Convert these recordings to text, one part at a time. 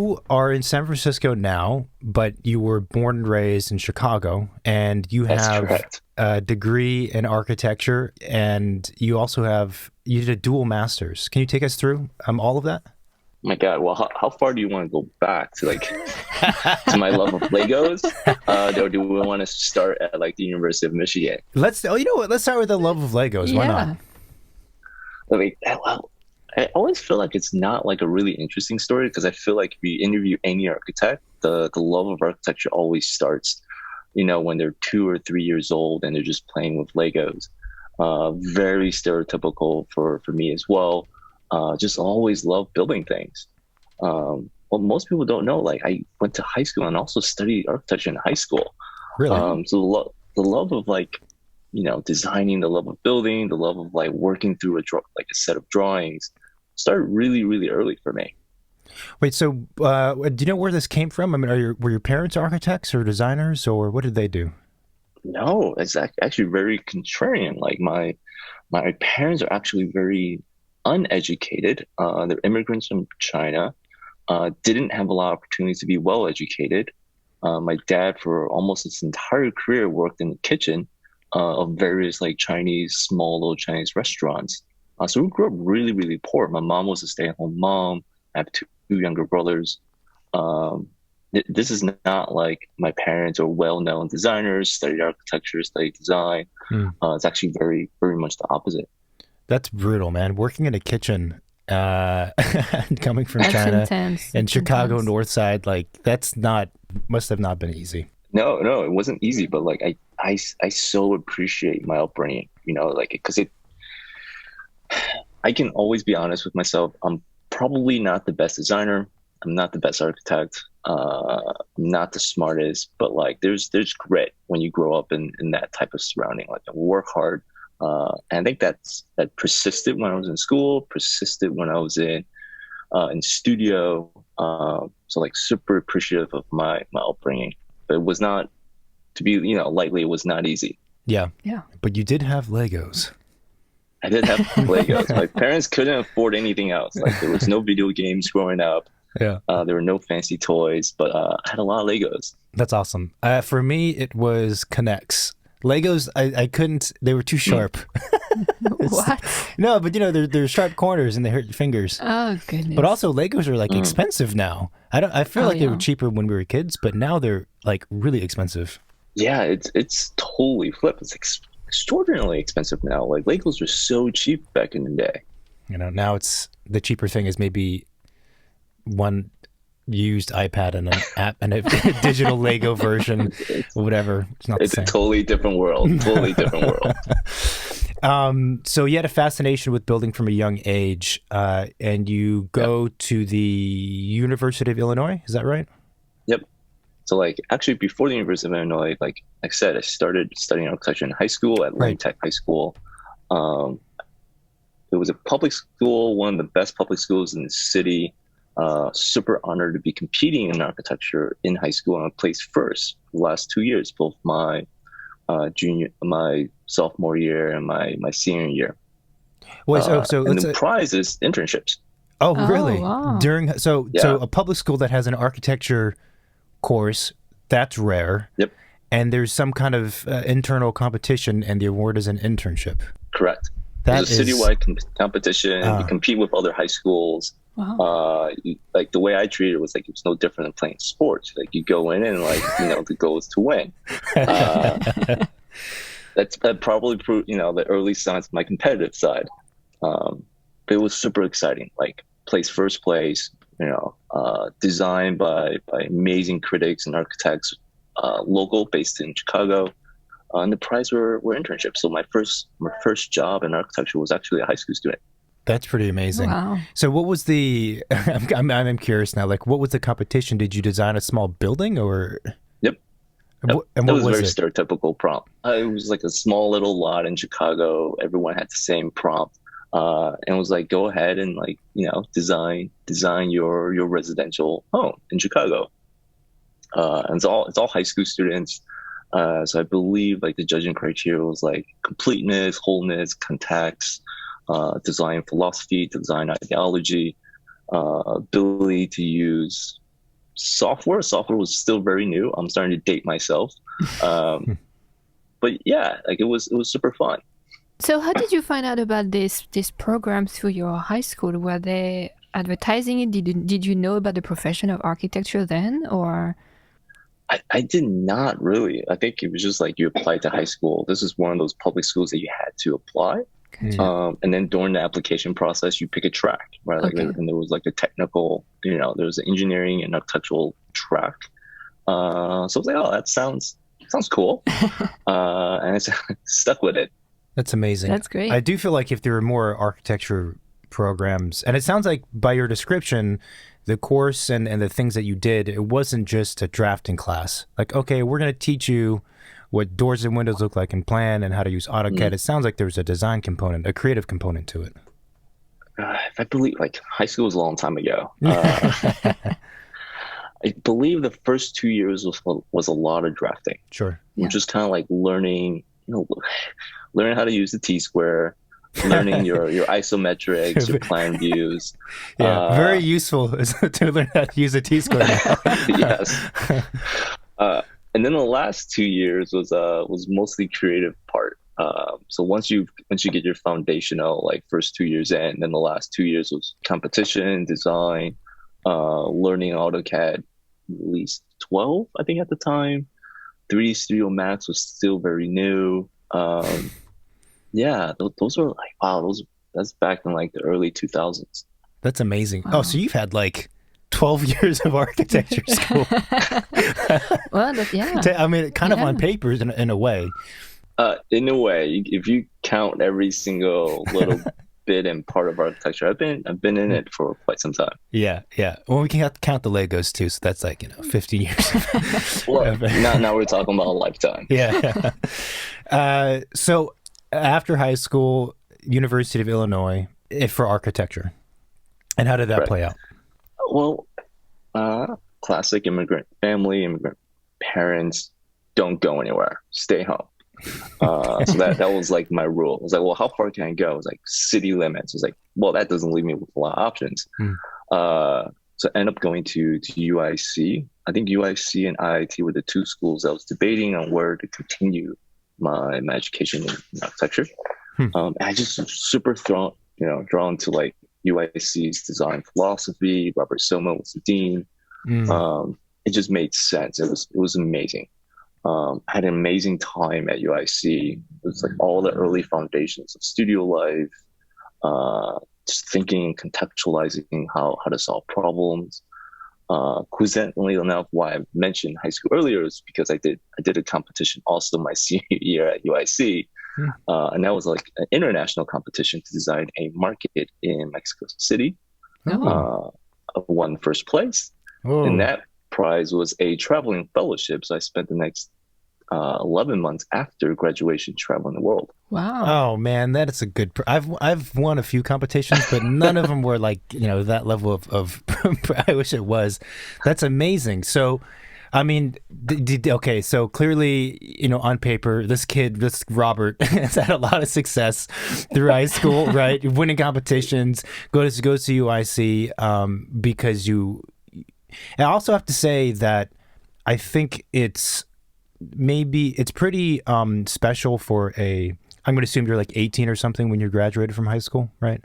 you are in San Francisco now, but you were born and raised in Chicago, and you That's have correct. a degree in architecture, and you did a dual master's. Can you take us through all of that? My God, well, how far do you want to go back to like to my love of Legos, or do we want to start at like the University of Michigan? You know what? Let's start with the love of Legos. Why not? Yeah. Like, well, I always feel like it's not like a really interesting story because I feel like if you interview any architect, the love of architecture always starts, when they're 2 or 3 years old and they're just playing with Legos. Very stereotypical for me as well. Just always love building things. Well, most people don't know, like I went to high school and also studied architecture in high school. Really? So the love of like, designing, the love of building, the love of like working through a set of drawings started really, really early for me. Wait, so do you know where this came from? I mean, were your parents architects or designers, or what did they do? No, it's actually very contrarian. Like my parents are actually very uneducated. They're immigrants from China. Didn't have a lot of opportunities to be well educated. My dad, for almost his entire career, worked in the kitchen of various like small little Chinese restaurants. So we grew up really, really poor. My mom was a stay-at-home mom. I have two younger brothers. This is not like my parents are well-known designers, studied architecture, studied design. It's actually very, very much the opposite. That's brutal, man. Working in a kitchen, coming from That's China intense. and It's Chicago intense. North Side, like must have not been easy. No, it wasn't easy, but like I so appreciate my upbringing, like because I can always be honest with myself. I'm probably not the best designer. I'm not the best architect. I'm not the smartest, but like there's grit when you grow up in that type of surrounding. Like I work hard, and I think that persisted when I was in school, persisted when I was in studio. So like super appreciative of my upbringing. But it was not, to be lightly, it was not easy. Yeah. Yeah. But you did have Legos. I did have Legos. My parents couldn't afford anything else. Like there was no video games growing up. Yeah. There were no fancy toys, but I had a lot of Legos. That's awesome. For me, it was Connects. Legos, I couldn't, they were too sharp. What? No, but there's sharp corners and they hurt your fingers. Oh, goodness. But also Legos are like expensive now. I feel like they were yeah. cheaper when we were kids, but now they're like really expensive. Yeah, it's totally flipped. It's extraordinarily expensive now. Like Legos were so cheap back in the day. Now it's the cheaper thing is maybe one used iPad and an app and a digital Lego version, or whatever. It's not the It's same. a totally different world. Totally different world. So you had a fascination with building from a young age, and you go to the University of Illinois. Is that right? Yep. So like actually before the University of Illinois, like I said, I started studying architecture in high school at Lane Tech High School. It was a public school, one of the best public schools in the city. Super honored to be competing in architecture in high school, and I placed first the last 2 years, both my sophomore year and my senior year. Wait, so and the prize is internships. Oh, really? Wow. So a public school that has an architecture course, that's rare. Yep. And there's some kind of internal competition, and the award is an internship. Correct. That There's a is citywide competition. You compete with other high schools. Wow. Like the way I treated it was like it was no different than playing sports. Like you go in and like the goal is to win. That probably proved the early signs of my competitive side. But it was super exciting. Like placed first place. Designed by amazing critics and architects, local, based in Chicago. And the prize were internships. So my first job in architecture was actually a high school student. That's pretty amazing. Wow. So what was the? I'm curious now. Like, what was the competition? Did you design a small building or? Yep. And what That was a very it? stereotypical prompt. It was like a small little lot in Chicago. Everyone had the same prompt, and it was like, go ahead and like design your residential home in Chicago. And it's all high school students. So I believe like the judging criteria was like completeness, wholeness, context, design philosophy, design ideology, ability to use software. Software was still very new. I'm starting to date myself. But yeah, like it was super fun. So how did you find out about this program through your high school? Were they advertising it? Did you know about the profession of architecture then, or? I did not really. I think it was just like you applied to high school. This is one of those public schools that you had to apply. And then during the application process, you pick a track, right? Like, and there was like a technical, there was an engineering and architectural track. So I was like, oh, that sounds cool. And I stuck with it. That's amazing. That's great. I do feel like if there were more architecture programs, and it sounds like by your description, the course and the things that you did, it wasn't just a drafting class. Like, okay, we're going to teach you what doors and windows look like in Plan and how to use AutoCAD. It sounds like there was a design component, a creative component to it. I believe like high school was a long time ago. I believe the first 2 years was a lot of drafting. Sure. We're just kind of like learning how to use the T-square, learning your isometrics, your plan views. Yeah, very useful to learn how to use a T-square now. Yes. And then the last 2 years was mostly creative part. So once you get your foundational like first 2 years in, then the last 2 years was competition, design, learning AutoCAD, at least 12 I think at the time. 3D Studio Max was still very new. Yeah, those were like, wow, that's back in like the early 2000s. That's amazing. Wow. Oh, so you've had like 12 years of architecture school. Well, yeah. I mean, kind of on paper in a way. In a way, if you count every single little bit and part of architecture, I've been in it for quite some time. Yeah. Well, we can have to count the Legos too, so that's like 15 years. Well, now we're talking about a lifetime. Yeah. So after high school, University of Illinois for architecture, and how did that play out? Well, classic immigrant family, immigrant parents, don't go anywhere, stay home. So that was like my rule. I was like, well, how far can I go? It was like city limits. I was like, well, that doesn't leave me with a lot of options. So I ended up going to UIC. I think UIC and IIT were the two schools I was debating on where to continue my education in architecture. I just super drawn to like UIC's design philosophy. Robert Yuen was the dean. It just made sense. It was amazing. I had an amazing time at UIC. It was like all the early foundations of studio life, just thinking and contextualizing how to solve problems. Coincidentally enough, why I mentioned high school earlier is because I did a competition also my senior year at UIC. And that was like an international competition to design a market in Mexico City. I won first place. And that prize was a traveling fellowship. So I spent the next 11 months after graduation traveling the world. Wow. Oh man, that is a good. I've won a few competitions, but none of them were like that level of I wish it was. That's amazing. So, I mean, okay. So clearly, on paper, this Robert has had a lot of success through high school, right? Winning competitions, goes to UIC because you. I also have to say that I think it's pretty special for I'm going to assume you're like 18 or something when you graduated from high school, right?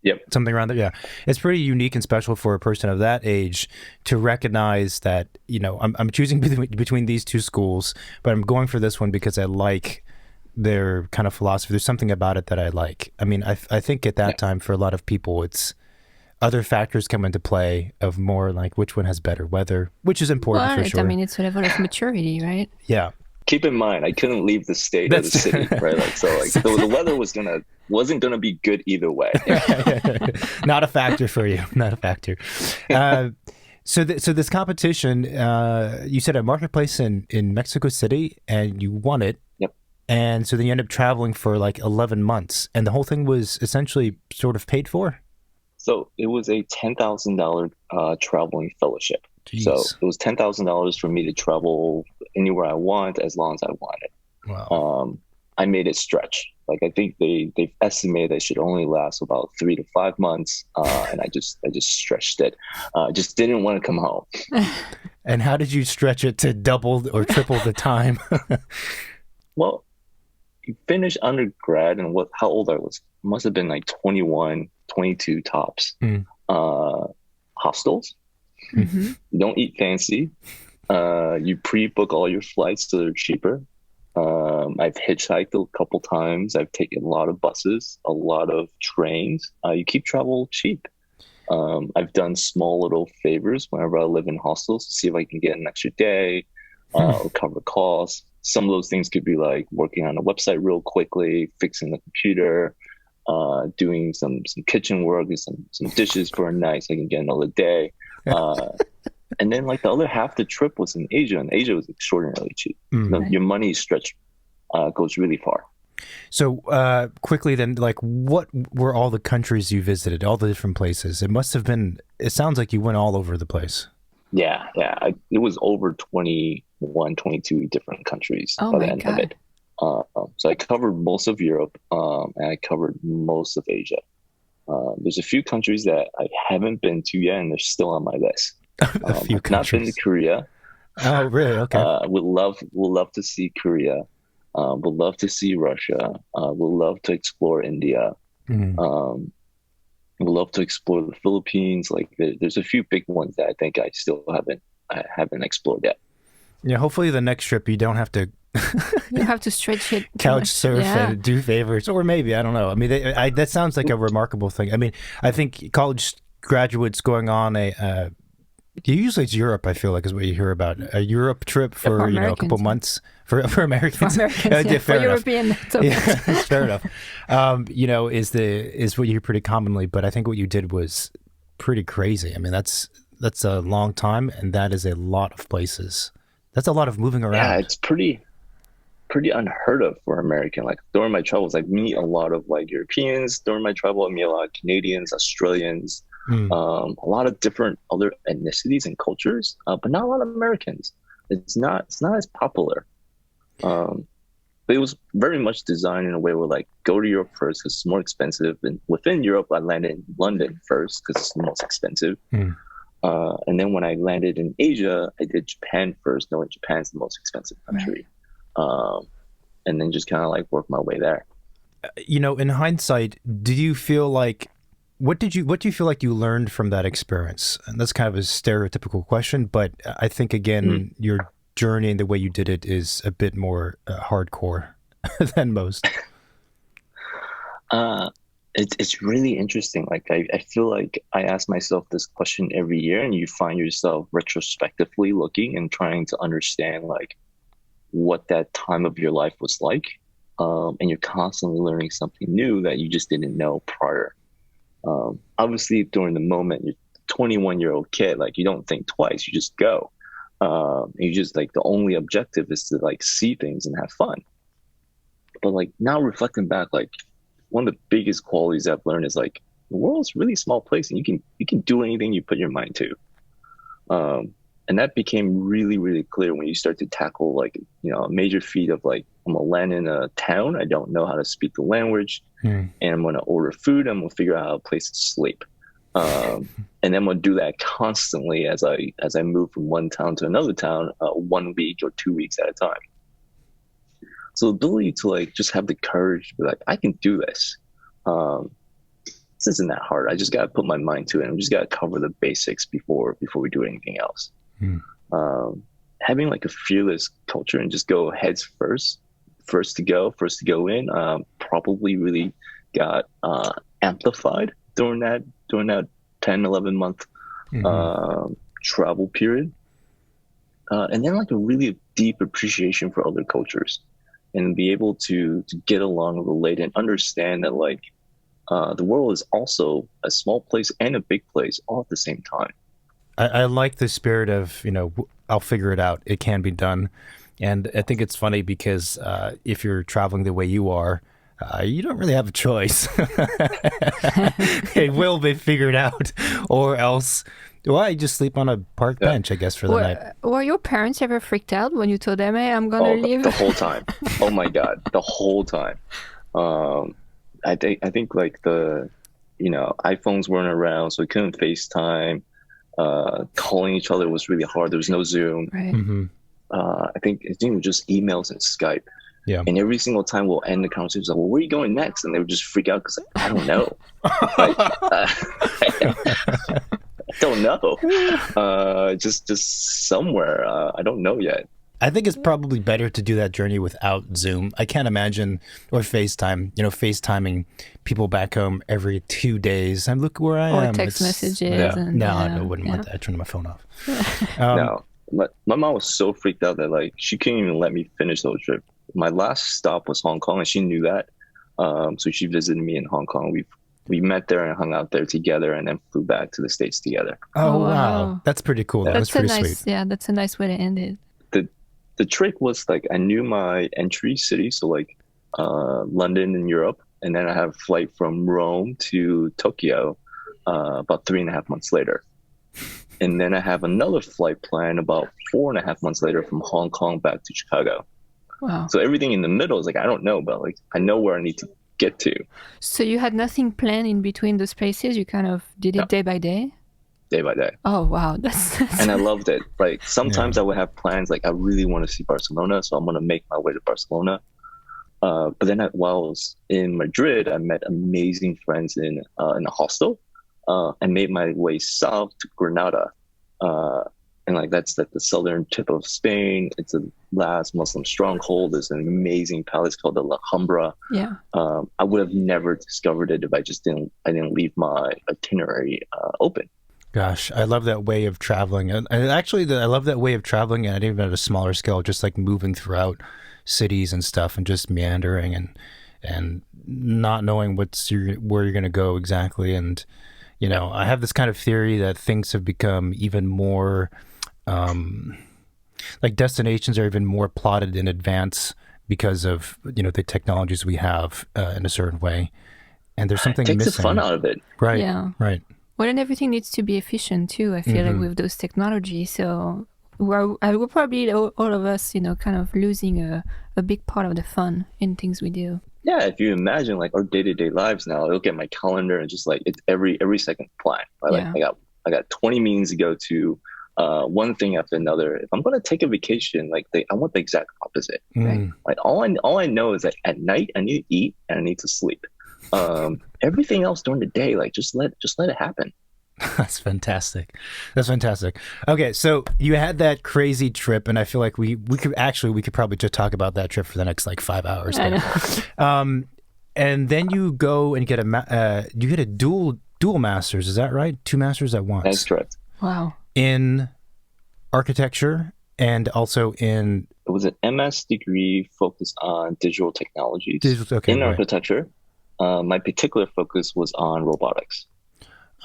Yep. Something around there. Yeah. It's pretty unique and special for a person of that age to recognize that, I'm choosing between these two schools, but I'm going for this one because I like their kind of philosophy. There's something about it that I like. I mean, I think at that time for a lot of people, it's other factors come into play of more like which one has better weather, which is important for sure. I mean, it's a level of maturity, right? Yeah. Keep in mind, I couldn't leave the state or the city, right? Like, so like the weather wasn't gonna be good either way. Not a factor for you. Not a factor. So this competition, you said a marketplace in Mexico City, and you won it. Yep. And so then you end up traveling for like 11 months, and the whole thing was essentially sort of paid for. So it was a $10,000 traveling fellowship. Jeez. So it was $10,000 for me to travel anywhere I want as long as I wanted. Wow. I made it stretch. Like I think they've estimated that it should only last about 3 to 5 months, and I just stretched it. Just didn't want to come home. And how did you stretch it to double or triple the time? Well, you finish undergrad, and how old I was? Must have been like 21, 22 tops. Hostels. Mm-hmm. You don't eat fancy. You pre-book all your flights so they're cheaper. I've hitchhiked a couple times. I've taken a lot of buses, a lot of trains. You keep travel cheap. I've done small little favors whenever I live in hostels to see if I can get an extra day or cover costs. Some of those things could be like working on a website real quickly, fixing the computer, doing some kitchen work, some dishes for a night so I can get another day. And then like the other half of the trip was in Asia, and Asia was extraordinarily cheap. Your money stretch goes really far. So quickly then, like what were all the countries you visited, all the different places? It sounds like you went all over the place. Yeah. It was over 21, 22 different countries by the end of it. So I covered most of Europe, and I covered most of Asia. There's a few countries that I haven't been to yet, and they're still on my list. A few countries. Not been to Korea. Oh, really? Okay. Would love to see Korea. Would love to see Russia. Would love to explore India. Would love to explore the Philippines. Like there's a few big ones that I think I still haven't explored yet. Yeah. Hopefully the next trip you don't have to. You have to stretch it. Couch surf and do favors, or maybe I don't know. I mean, that sounds like a remarkable thing. I mean, I think college graduates going on usually it's Europe, I feel like, is what you hear about. A Europe trip for a couple months for Americans. For Americans, for European. Fair enough. Is what you hear pretty commonly, but I think what you did was pretty crazy. I mean, that's a long time, and that is a lot of places. That's a lot of moving around. Yeah, it's pretty unheard of for American. Like during my travels, I meet a lot of like Europeans. During my travel, I meet a lot of Canadians, Australians. A lot of different other ethnicities and cultures, but not a lot of Americans. It's not as popular. But it was very much designed in a way where like go to Europe first because it's more expensive, and within Europe I landed in London first because it's the most expensive. And then when I landed in Asia, I did Japan first, knowing Japan's the most expensive country. And then just kind of like work my way there. In hindsight, did you feel like what do you feel like you learned from that experience? And that's kind of a stereotypical question, but I think again, your journey and the way you did it is a bit more hardcore than most. It's really interesting. Like I feel like I ask myself this question every year, and you find yourself retrospectively looking and trying to understand like what that time of your life was like. And you're constantly learning something new that you just didn't know prior. Obviously during the moment, you're a 21-year-old kid, like you don't think twice, you just go. You just like the only objective is to like see things and have fun. But like now reflecting back, like one of the biggest qualities I've learned is like the world's a really small place and you can do anything you put your mind to. And that became really, really clear when you start to tackle like, a major feat of like, I'm gonna land in a town. I don't know how to speak the language, and I'm gonna order food. I'm gonna figure out a place to sleep, and then I'm gonna do that constantly as I move from one town to another town, 1 week or 2 weeks at a time. So the ability to like just have the courage to be like, I can do this. This isn't that hard. I just gotta put my mind to it. I just gotta cover the basics before we do anything else. Having like a fearless culture and just go heads first to go in, probably really got amplified during that 10, 11 month travel period. And then like a really deep appreciation for other cultures and be able to get along, relate, and understand that like the world is also a small place and a big place all at the same time. I like the spirit of, I'll figure it out. It can be done. And I think it's funny because if you're traveling the way you are, you don't really have a choice. It will be figured out, or else Well, I just sleep on a park bench, I guess, for the night. Were your parents ever freaked out when you told them, "Hey, I'm gonna leave"? The whole time. Oh my God, the whole time. I think like iPhones weren't around, so we couldn't FaceTime. Calling each other was really hard. There was no Zoom. Right. Mm-hmm. I think it was just emails and Skype. Yeah. And every single time we'll end the conversation, like, well, where are you going next? And they would just freak out because I don't know. I don't know. Just somewhere. I don't know yet. I think it's probably better to do that journey without Zoom. I can't imagine, or FaceTime, FaceTiming people back home every 2 days. And look where I am. Or text messages. Yeah. And, I wouldn't want that. I turned my phone off. No. My mom was so freaked out that like she couldn't even let me finish the trip. My last stop was Hong Kong, and she knew that. So she visited me in Hong Kong. We met there and hung out there together, and then flew back to the States together. Oh wow, that's pretty cool. That's pretty nice, sweet. Yeah, that's a nice way to end it. The trick was like I knew my entry city, so like London in Europe, and then I have a flight from Rome to Tokyo about 3.5 months later. And then I have another flight planned about 4.5 months later from Hong Kong back to Chicago. Wow. So everything in the middle is like, I don't know, but like I know where I need to get to. So you had nothing planned in between those places? You kind of did it day by day? Day by day. Oh, wow. That's and I loved it. Like sometimes I would have plans, like I really want to see Barcelona, so I'm going to make my way to Barcelona. But then while I was in Madrid, I met amazing friends in a hostel. And made my way south to Granada. And like that's like the southern tip of Spain. It's the last Muslim stronghold. There's an amazing palace called the Alhambra. Yeah. I would have never discovered it if I didn't leave my itinerary open. Gosh, I love that way of traveling. And actually, I love that way of traveling, and even at a smaller scale, just like moving throughout cities and stuff, and just meandering and not knowing where you're going to go exactly. And I have this kind of theory that things have become even more, like destinations are even more plotted in advance because of, the technologies we have in a certain way. And there's something missing. It takes the fun out of it. Right. Yeah. Right. Well, and everything needs to be efficient too, I feel like with those technologies. So we're probably all of us, kind of losing a big part of the fun in things we do. Yeah, if you imagine like our day-to-day lives now, I look at my calendar and just like it's every second plan. Right? Yeah. Like I got 20 meetings to go to, one thing after another. If I'm gonna take a vacation, like I want the exact opposite. Right? Like all I know is that at night I need to eat and I need to sleep. Everything else during the day, like just let it happen. That's fantastic. Okay, so you had that crazy trip, and I feel like we could probably just talk about that trip for the next like 5 hours. I know. And then you go and get a dual masters. Is that right? 2 masters at once. That's correct. Wow. In architecture and also in. It was an MS degree focused on digital technologies in architecture. My particular focus was on robotics.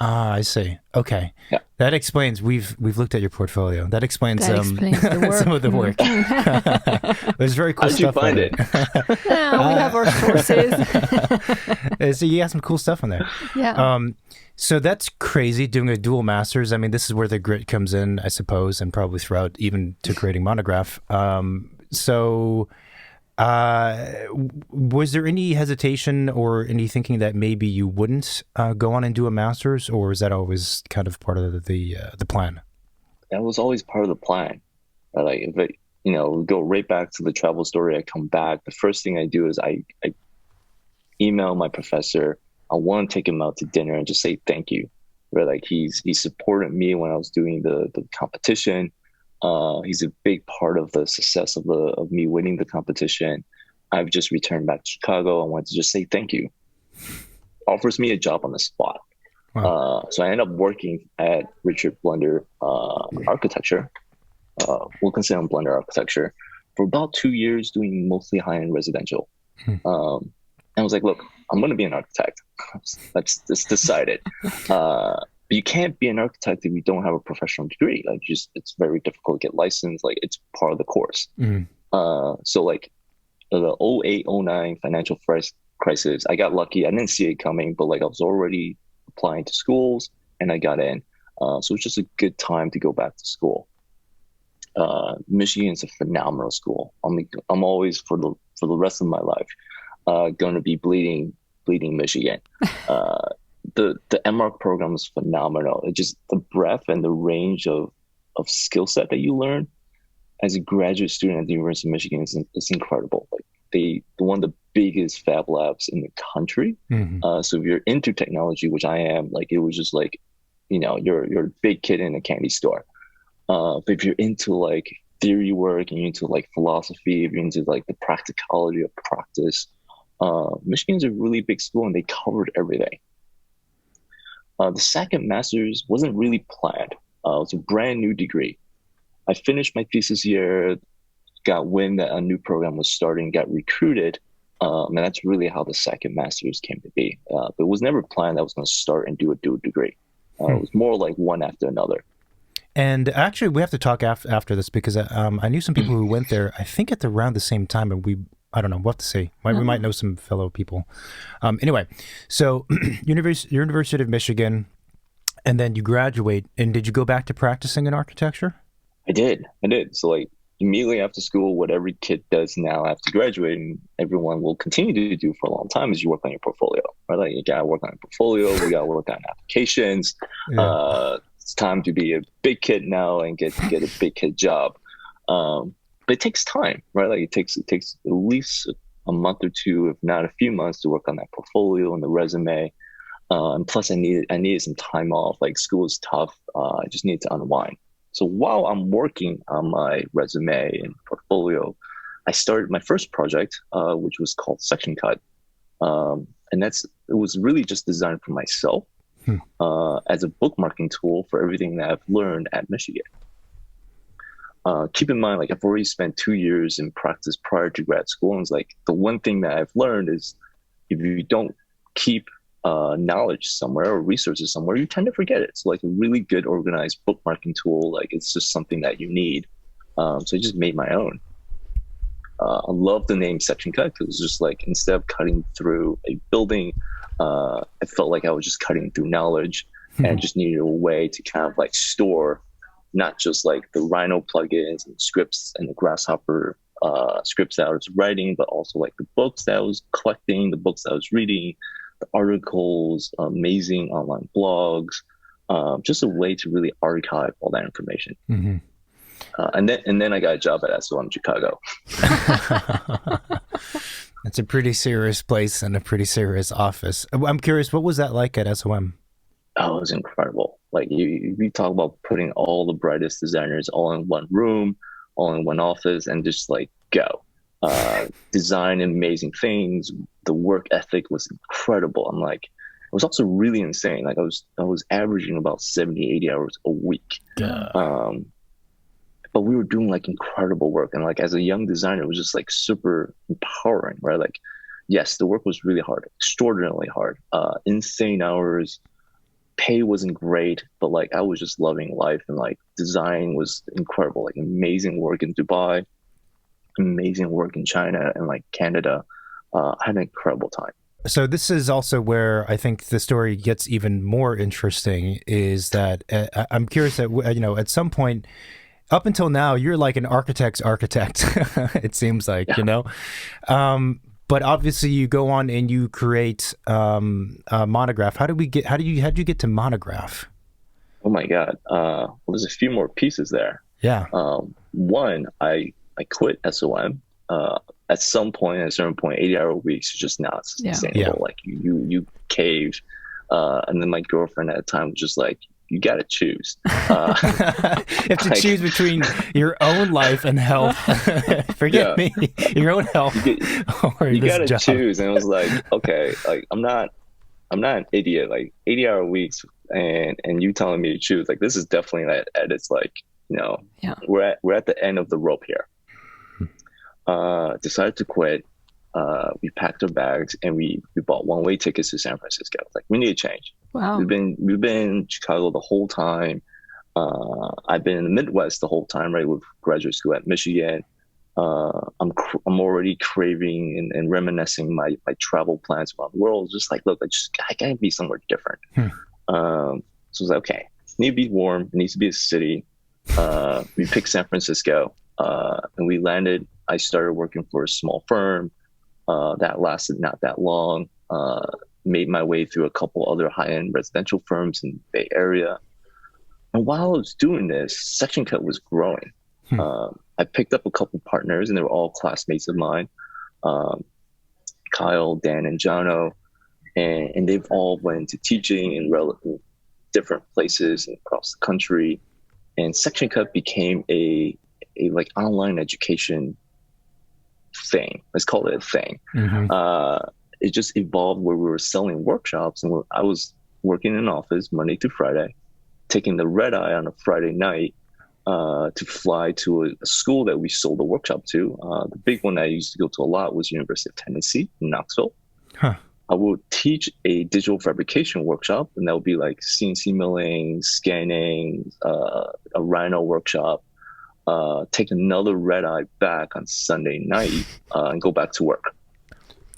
Ah, I see. Okay. Yeah. That explains, we've looked at your portfolio. That explains, the work. some of the work. There's very cool stuff. How did you find it? We have our sources. So you got some cool stuff in there. Yeah. So that's crazy, doing a dual masters. I mean, this is where the grit comes in, I suppose, and probably throughout even to creating Monograph. Was there any hesitation or any thinking that maybe you wouldn't go on and do a master's, or was that always kind of part of the plan? That was always part of the plan. Like if it, go right back to the travel story. I come back. The first thing I do is I email my professor. I want to take him out to dinner and just say thank you. Right, like he supported me when I was doing the competition. He's a big part of the success of me winning the competition. I've just returned back to Chicago. I want to just say thank you. Offers me a job on the spot. Wow. So I end up working at Richard Blender Architecture, Wilkinson and Blender Architecture, for about 2 years, doing mostly high-end residential. And I was like, look, I'm going to be an architect. That's decided. You can't be an architect if you don't have a professional degree. Like, it's very difficult to get licensed. Like, it's part of the course. So like the 08, 09 financial crisis, I got lucky. I didn't see it coming, but like I was already applying to schools and I got in. So it's just a good time to go back to school. Michigan is a phenomenal school. I'm always for the rest of my life going to be bleeding Michigan. The MArch program is phenomenal. It just the breadth and the range of skill set that you learn as a graduate student at the University of Michigan is incredible. Like one of the biggest fab labs in the country. Mm-hmm. So if you're into technology, which I am, like it was just like, you're a big kid in a candy store. But if you're into like theory work and you're into like philosophy, if you're into like the practicality of practice, Michigan's a really big school and they covered everything. The second master's wasn't really planned. It was a brand new degree. I finished my thesis year, got wind that a new program was starting, got recruited. And that's really how the second master's came to be. But it was never planned that I was going to start and do a dual degree. It was more like one after another. And actually, we have to talk after this because I knew some people who went there, I think at around the same time, and I don't know what to say. We might know some fellow people. Anyway, so University of Michigan, and then you graduate. And did you go back to practicing in architecture? I did. So like immediately after school, what every kid does now after graduating, everyone will continue to do for a long time is you work on your portfolio, right? Like you got to work on your portfolio. We got to work on applications. Yeah. It's time to be a big kid now and get a big kid job. But it takes time, right? Like it takes at least a month or two, if not a few months, to work on that portfolio and the resume. And plus, I needed some time off. Like school is tough. I just needed to unwind. So while I'm working on my resume and portfolio, I started my first project, which was called Section Cut, and it was really just designed for myself as a bookmarking tool for everything that I've learned at Michigan. Keep in mind, like I've already spent 2 years in practice prior to grad school, and it's like the one thing that I've learned is if you don't keep knowledge somewhere or resources somewhere, you tend to forget it. So like a really good organized bookmarking tool, like it's just something that you need. So I just made my own. I love the name Section Cut because it was just like instead of cutting through a building, I felt like I was just cutting through knowledge and I just needed a way to kind of like store not just like the Rhino plugins and scripts and the Grasshopper scripts that I was writing, but also like the books that I was collecting, the books that I was reading, the articles, amazing online blogs, just a way to really archive all that information. Mm-hmm. And then I got a job at SOM Chicago. It's a pretty serious place and a pretty serious office. I'm curious, what was that like at SOM? Oh, it was incredible. Like you talk about putting all the brightest designers all in one room, all in one office, and just like go. Design amazing things. The work ethic was incredible. I'm like, it was also really insane. Like I was averaging about 70, 80 hours a week. But we were doing like incredible work. And like as a young designer, it was just like super empowering, right? Like, yes, the work was really hard, extraordinarily hard, insane hours. Pay wasn't great, but like I was just loving life, and like design was incredible. Like amazing work in Dubai, amazing work in China and like Canada. I had an incredible time. So this is also where I think the story gets even more interesting, is that I'm curious that, at some point, up until now, you're like an architect's architect, it seems like, but obviously you go on and you create a Monograph. How did you get to Monograph? Oh my God. Well, there's a few more pieces there. Yeah. One, I quit SOM. At some point, at a certain point, 80-hour weeks is just not sustainable. Yeah. Like you cave. And then my girlfriend at the time was just like, you got to choose. You have to choose between your own life and health. Forget me, your own health. You got to choose. And it was like, okay, like I'm not an idiot. Like 80-hour weeks, and you telling me to choose. Like this is definitely at its like, we're at the end of the rope here. Decided to quit. We packed our bags and we bought one-way tickets to San Francisco. Like we need to change. Wow. We've been in Chicago the whole time. I've been in the Midwest the whole time, right, with graduate school at Michigan. I'm already craving and reminiscing my travel plans around the world. Just like, look, I gotta be somewhere different. So I was like, okay, need to be warm. It needs to be a city. We picked San Francisco, and we landed. I started working for a small firm that lasted not that long. Made my way through a couple other high-end residential firms in the Bay Area. And while I was doing this, Section Cut was growing. I picked up a couple partners, and they were all classmates of mine, Kyle, Dan, and Jono, and they've all went into teaching in relative different places across the country. And Section Cut became a like online education thing. Let's call it a thing. It just evolved where we were selling workshops, and I was working in an office Monday through Friday, taking the red eye on a Friday night to fly to a school that we sold the workshop to. The big one I used to go to a lot was University of Tennessee in Knoxville. I would teach a digital fabrication workshop, and that would be like CNC milling, scanning, a Rhino workshop. Take another red eye back on Sunday night and go back to work.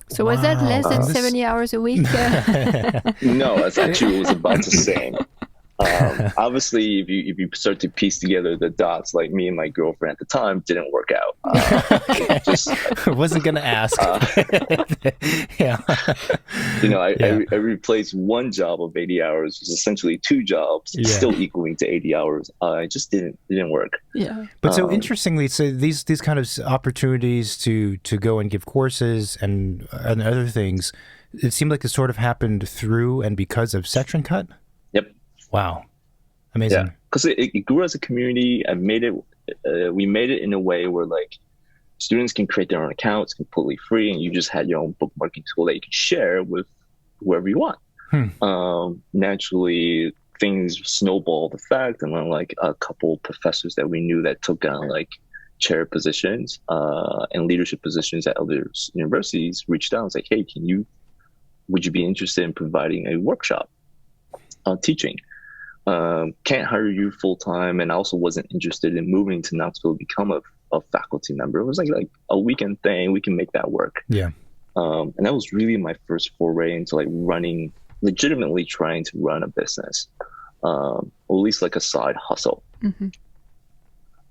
So was that less than 70 hours a week? No, it was about the same. Obviously, if you start to piece together the dots, like me and my girlfriend at the time didn't work out. Wasn't going to ask. Yeah. I replaced one job of 80 hours, which is essentially two jobs, still equaling to 80 hours. It just didn't work. Yeah. But so interestingly, so these kind of opportunities to go and give courses and other things, it seemed like it sort of happened through and because of Section Cut? Yep. Wow. Amazing. Yeah, because it grew as a community. We made it in a way where like students can create their own accounts completely free, and you just had your own bookmarking tool that you could share with whoever you want. Naturally, things snowballed effect, and then like a couple professors that we knew that took on like chair positions and leadership positions at other universities reached out and was like, hey, would you be interested in providing a workshop on teaching? Can't hire you full time, and I also wasn't interested in moving to Knoxville to become a faculty member. It was like a weekend thing. We can make that work. Yeah. And that was really my first foray into like legitimately trying to run a business, or at least like a side hustle.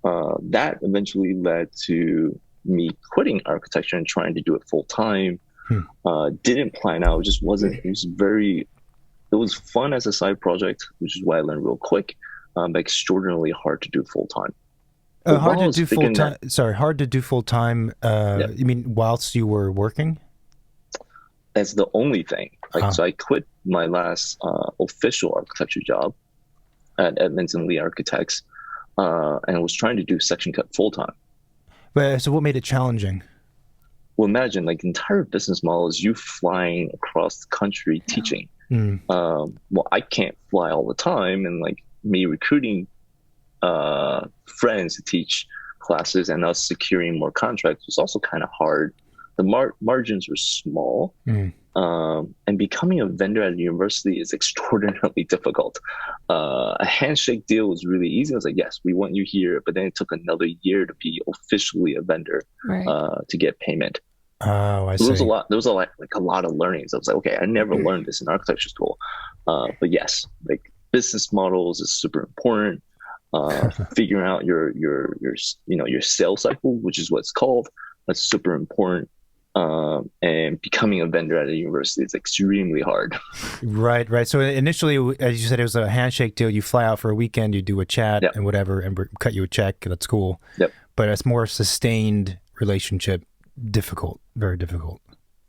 That eventually led to me quitting architecture and trying to do it full time. Didn't plan out. It just wasn't. It was fun as a side project, which is why I learned real quick, but extraordinarily hard to do full time. Hard to do full time. Sorry, hard to do full time. You mean whilst you were working? That's the only thing. So I quit my last official architecture job at Edmonds and Lee Architects, and I was trying to do Section Cut full time. But so what made it challenging? Well, imagine like the entire business model is you flying across the country teaching. Well, I can't fly all the time, and like me recruiting friends to teach classes and us securing more contracts was also kind of hard. The margins were small, and becoming a vendor at a university is extraordinarily difficult. A handshake deal was really easy. I was like, yes, we want you here, but then it took another year to be officially a vendor to get payment. Oh, I see. There was a lot of learnings. I was like, okay, I never learned this in architecture school. But yes, like business models is super important. Figuring out your sales cycle, which is what it's called, that's super important. And becoming a vendor at a university is extremely hard. Right. So initially, as you said, it was a handshake deal. You fly out for a weekend, you do a chat and whatever, and cut you a check. That's cool. Yep. But it's more sustained relationship. Difficult, very difficult.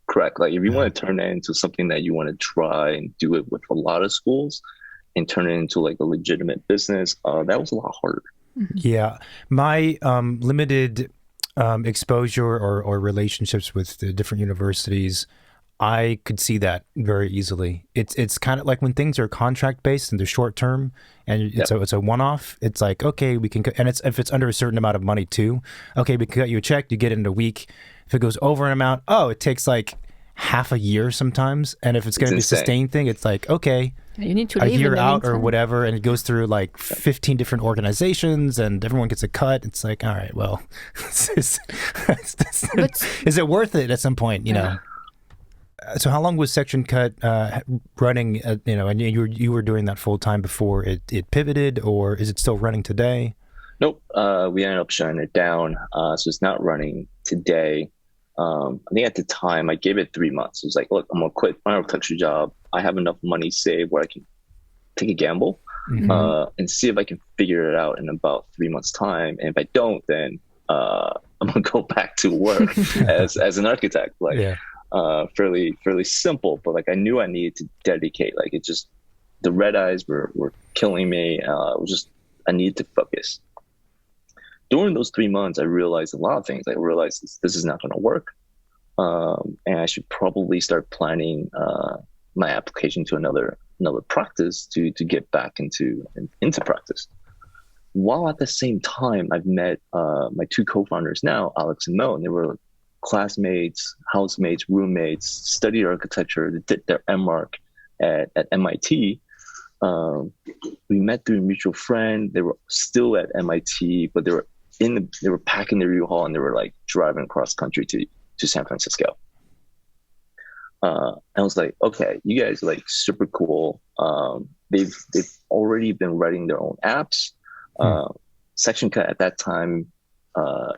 Correct. Like if you want to turn that into something that you want to try and do it with a lot of schools and turn it into like a legitimate business, that was a lot harder. Yeah. My limited exposure or relationships with the different universities, I could see that very easily. It's kind of like when things are contract based and they're short term and it's a one-off, it's like, okay, we can, and if it's under a certain amount of money too, okay, we can cut you a check, you get it in a week. If it goes over an amount, it takes like half a year sometimes. And if it's going to be a sustained thing, it's like, okay, you need to a year out or whatever, and it goes through like 15 different organizations and everyone gets a cut. It's like, all right, well, is it worth it at some point, you know? so how long was Section Cut running? And you were doing that full time before it pivoted, or is it still running today? Nope. We ended up shutting it down. So it's not running today. I think at the time I gave it 3 months. It was like, look, I'm gonna quit my architecture job. I have enough money saved where I can take a gamble and see if I can figure it out in about 3 months' time. And if I don't, then I'm gonna go back to work as an architect. Fairly simple, but like I knew I needed to dedicate. Like it just the red eyes were killing me. It was just I needed to focus. During those 3 months, I realized a lot of things. I realized this is not going to work, and I should probably start planning my application to another practice to get back into practice. While at the same time, I've met my two co-founders now, Alex and Mo, and they were classmates, housemates, roommates, studied architecture, they did their MArch at MIT. We met through a mutual friend. They were still at MIT, but they were packing their U-Haul and they were like driving across country to San Francisco. And I was like, okay, you guys are like super cool. They've already been writing their own apps. Section Cut at that time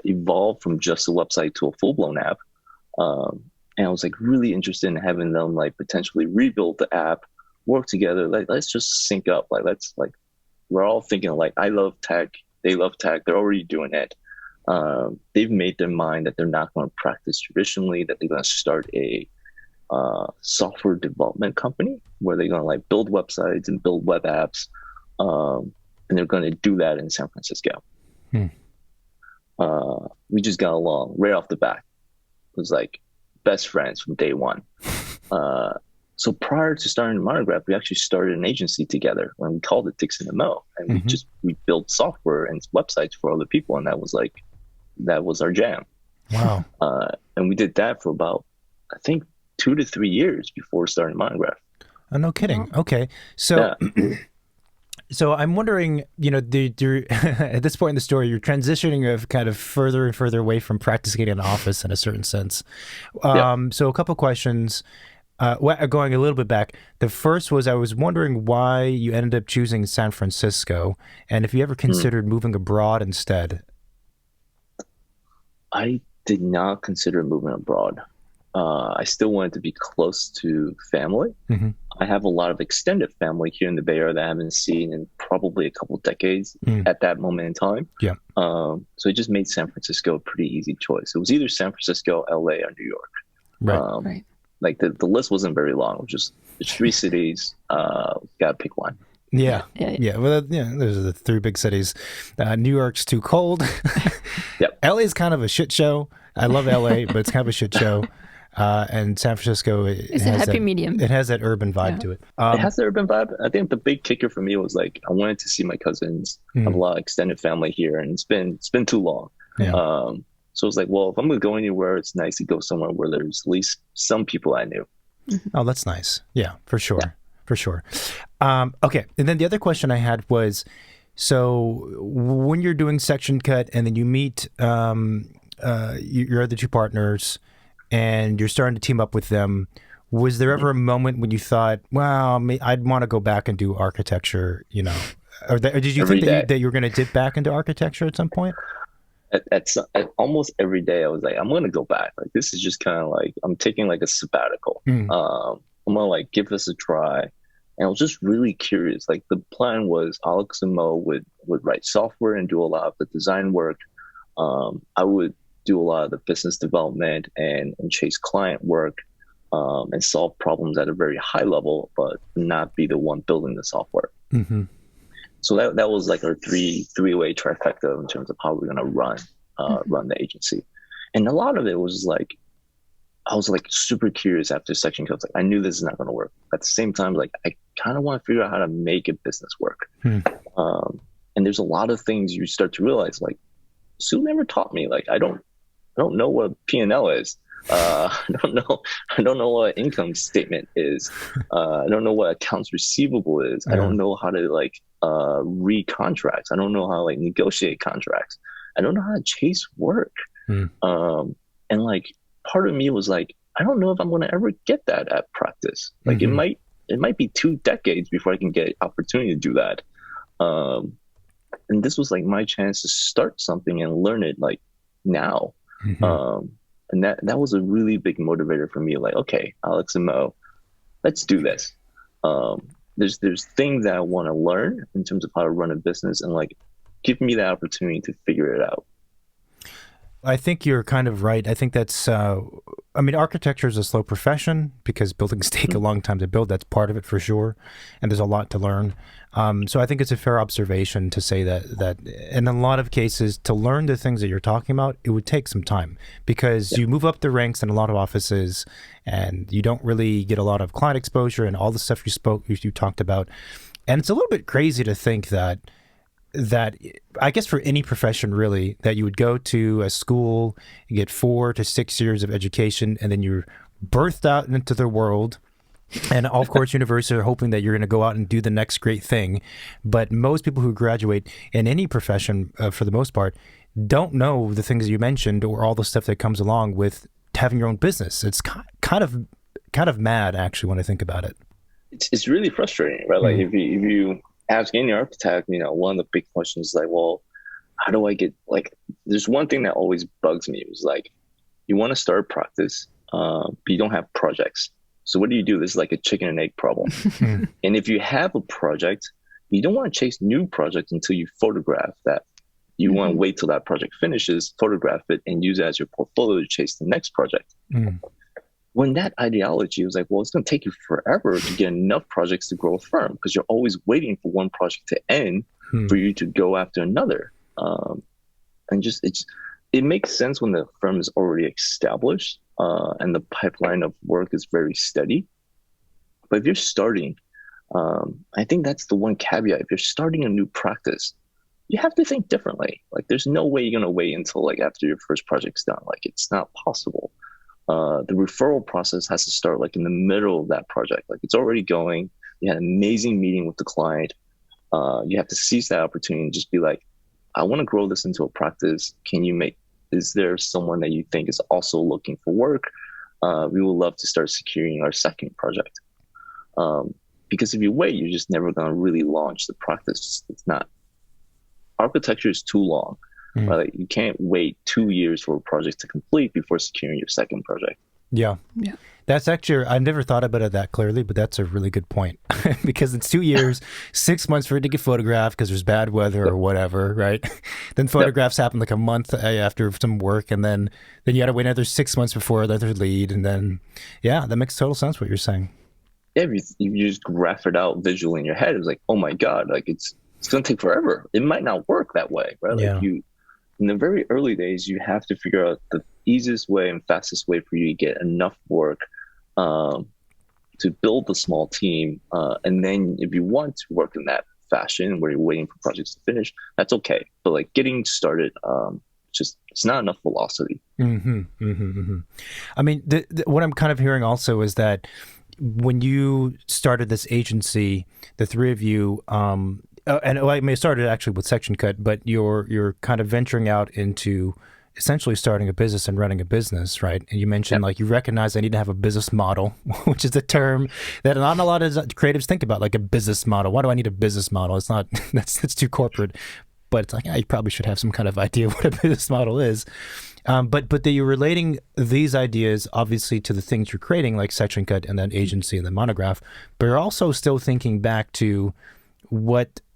evolved from just a website to a full-blown app. And I was like really interested in having them like potentially rebuild the app, work together. Like, let's just sync up. We're all thinking like, I love tech. They love tech. They're already doing it. They've made their mind that they're not going to practice traditionally, that they're going to start a software development company where they're going to like build websites and build web apps. And they're going to do that in San Francisco. We just got along right off the bat. It was like best friends from day one. So prior to starting Monograph, we actually started an agency together when we called it Dixon and Mo. And we built software and websites for other people. And that was our jam. Wow. And we did that for about, I think, 2 to 3 years before starting Monograph. Oh, no kidding. Okay. So, so I'm wondering, at this point in the story, you're transitioning of kind of further and further away from practicing in an office in a certain sense. So a couple questions. Going a little bit back, the first was I was wondering why you ended up choosing San Francisco, and if you ever considered moving abroad instead. I did not consider moving abroad. I still wanted to be close to family. I have a lot of extended family here in the Bay Area that I haven't seen in probably a couple decades at that moment in time. So it just made San Francisco a pretty easy choice. It was either San Francisco, LA, or New York. Right. Like the list wasn't very long. It was just it's 3 cities. Gotta pick one. Yeah. Well, those are the 3 big cities. New York's too cold. LA is kind of a shit show. I love LA, but it's kind of a shit show. And San Francisco, it's a happy medium. It has that urban vibe to it. It has the urban vibe. I think the big kicker for me was like I wanted to see my cousins. I have a lot of extended family here, and it's been too long. So it's like, well, if I'm going to go anywhere, it's nice to go somewhere where there's at least some people I knew. Oh, that's nice. Yeah, for sure. Yeah. For sure. Okay. And then the other question I had was, so when you're doing Section Cut and then you meet your other 2 partners and you're starting to team up with them, was there ever a moment when you thought, well, I'd want to go back and do architecture, or did you think that you were going to dip back into architecture at some point? At almost every day, I was like, I'm going to go back. Like, this is just kind of like, I'm taking like a sabbatical. I'm going to like give this a try. And I was just really curious. Like the plan was Alex and Mo would write software and do a lot of the design work. I would do a lot of the business development and chase client work and solve problems at a very high level, but not be the one building the software. So that was like our three-way trifecta in terms of how we're going to run the agency. And a lot of it was like, I was like super curious after Section Cut. Like I knew this is not going to work. At the same time, like I kind of want to figure out how to make a business work. And there's a lot of things you start to realize, like Sue never taught me. Like I don't know what P&L is. I don't know what income statement is. I don't know what accounts receivable is. I don't know how to like read contracts. I don't know how to like negotiate contracts. I don't know how to chase work. And like part of me was like, I don't know if I'm going to ever get that at practice. Like it might be 2 decades before I can get opportunity to do that. And this was like my chance to start something and learn it like now. And that was a really big motivator for me. Like, okay, Alex and Mo, let's do this. There's things that I want to learn in terms of how to run a business, and like give me the opportunity to figure it out. I think you're kind of right. I think that's, I mean, architecture is a slow profession because buildings take a long time to build. That's part of it for sure. And there's a lot to learn. So I think it's a fair observation to say that in a lot of cases, to learn the things that you're talking about, it would take some time because you move up the ranks in a lot of offices and you don't really get a lot of client exposure and all the stuff you talked about. And it's a little bit crazy to think that I guess for any profession really, that you would go to a school, you get 4 to 6 years of education, and then you're birthed out into the world. And of course, universities are hoping that you're going to go out and do the next great thing. But most people who graduate in any profession, for the most part, don't know the things you mentioned or all the stuff that comes along with having your own business. It's kind of mad, actually, when I think about it. It's really frustrating, right? Like if you ask any architect, one of the big questions is like, well, how do I get, like, there's one thing that always bugs me is like, you want to start practice, but you don't have projects. So what do you do? This is like a chicken and egg problem. And if you have a project, you don't want to chase new projects until you photograph that. You want to wait till that project finishes, photograph it, and use it as your portfolio to chase the next project. When that ideology was like, well, it's going to take you forever to get enough projects to grow a firm because you're always waiting for one project to end for you to go after another. And it makes sense when the firm is already established and the pipeline of work is very steady. But if you're starting, I think that's the one caveat. If you're starting a new practice, you have to think differently. Like there's no way you're going to wait until like after your first project's done. Like it's not possible. The referral process has to start like in the middle of that project. Like it's already going. You had an amazing meeting with the client. You have to seize that opportunity and just be like, I want to grow this into a practice. Is there someone that you think is also looking for work? We would love to start securing our second project. Because if you wait, you're just never going to really launch the practice. It's not. Architecture is too long. Right? Like you can't wait 2 years for a project to complete before securing your second project. Yeah. That's actually, I've never thought about it that clearly, but that's a really good point because it's 2 years, 6 months for it to get photographed because there's bad weather or whatever, right? Then photographs happen like a month after some work, and then you got to wait another 6 months before another lead, and then that makes total sense what you're saying. Yeah, if you just graph it out visually in your head, it's like, oh my God, like it's going to take forever. It might not work that way, right? Like in the very early days, you have to figure out the easiest way and fastest way for you to get enough work to build a small team. And then if you want to work in that fashion where you're waiting for projects to finish, that's okay. But like getting started, it's not enough velocity. I mean, what I'm kind of hearing also is that when you started this agency, the three of you, I may have started actually with Section Cut, but you're kind of venturing out into essentially starting a business and running a business, right? And you mentioned like you recognize I need to have a business model, which is a term that not a lot of creatives think about, like a business model. Why do I need a business model? It's not that's too corporate, but it's like you probably should have some kind of idea of what a business model is. But that you're relating these ideas obviously to the things you're creating, like Section Cut and then agency and then Monograph, but you're also still thinking back to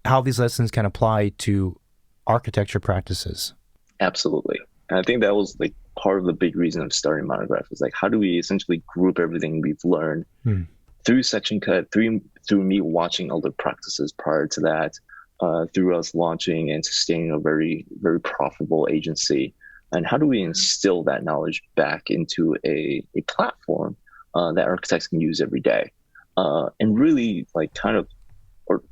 how these lessons can apply to architecture practices. Absolutely. And I think that was like part of the big reason of starting Monograph is like, how do we essentially group everything we've learned through Section Cut, through me watching other practices prior to that, through us launching and sustaining a very, very profitable agency. And how do we instill that knowledge back into a platform that architects can use every day? And really like kind of, or,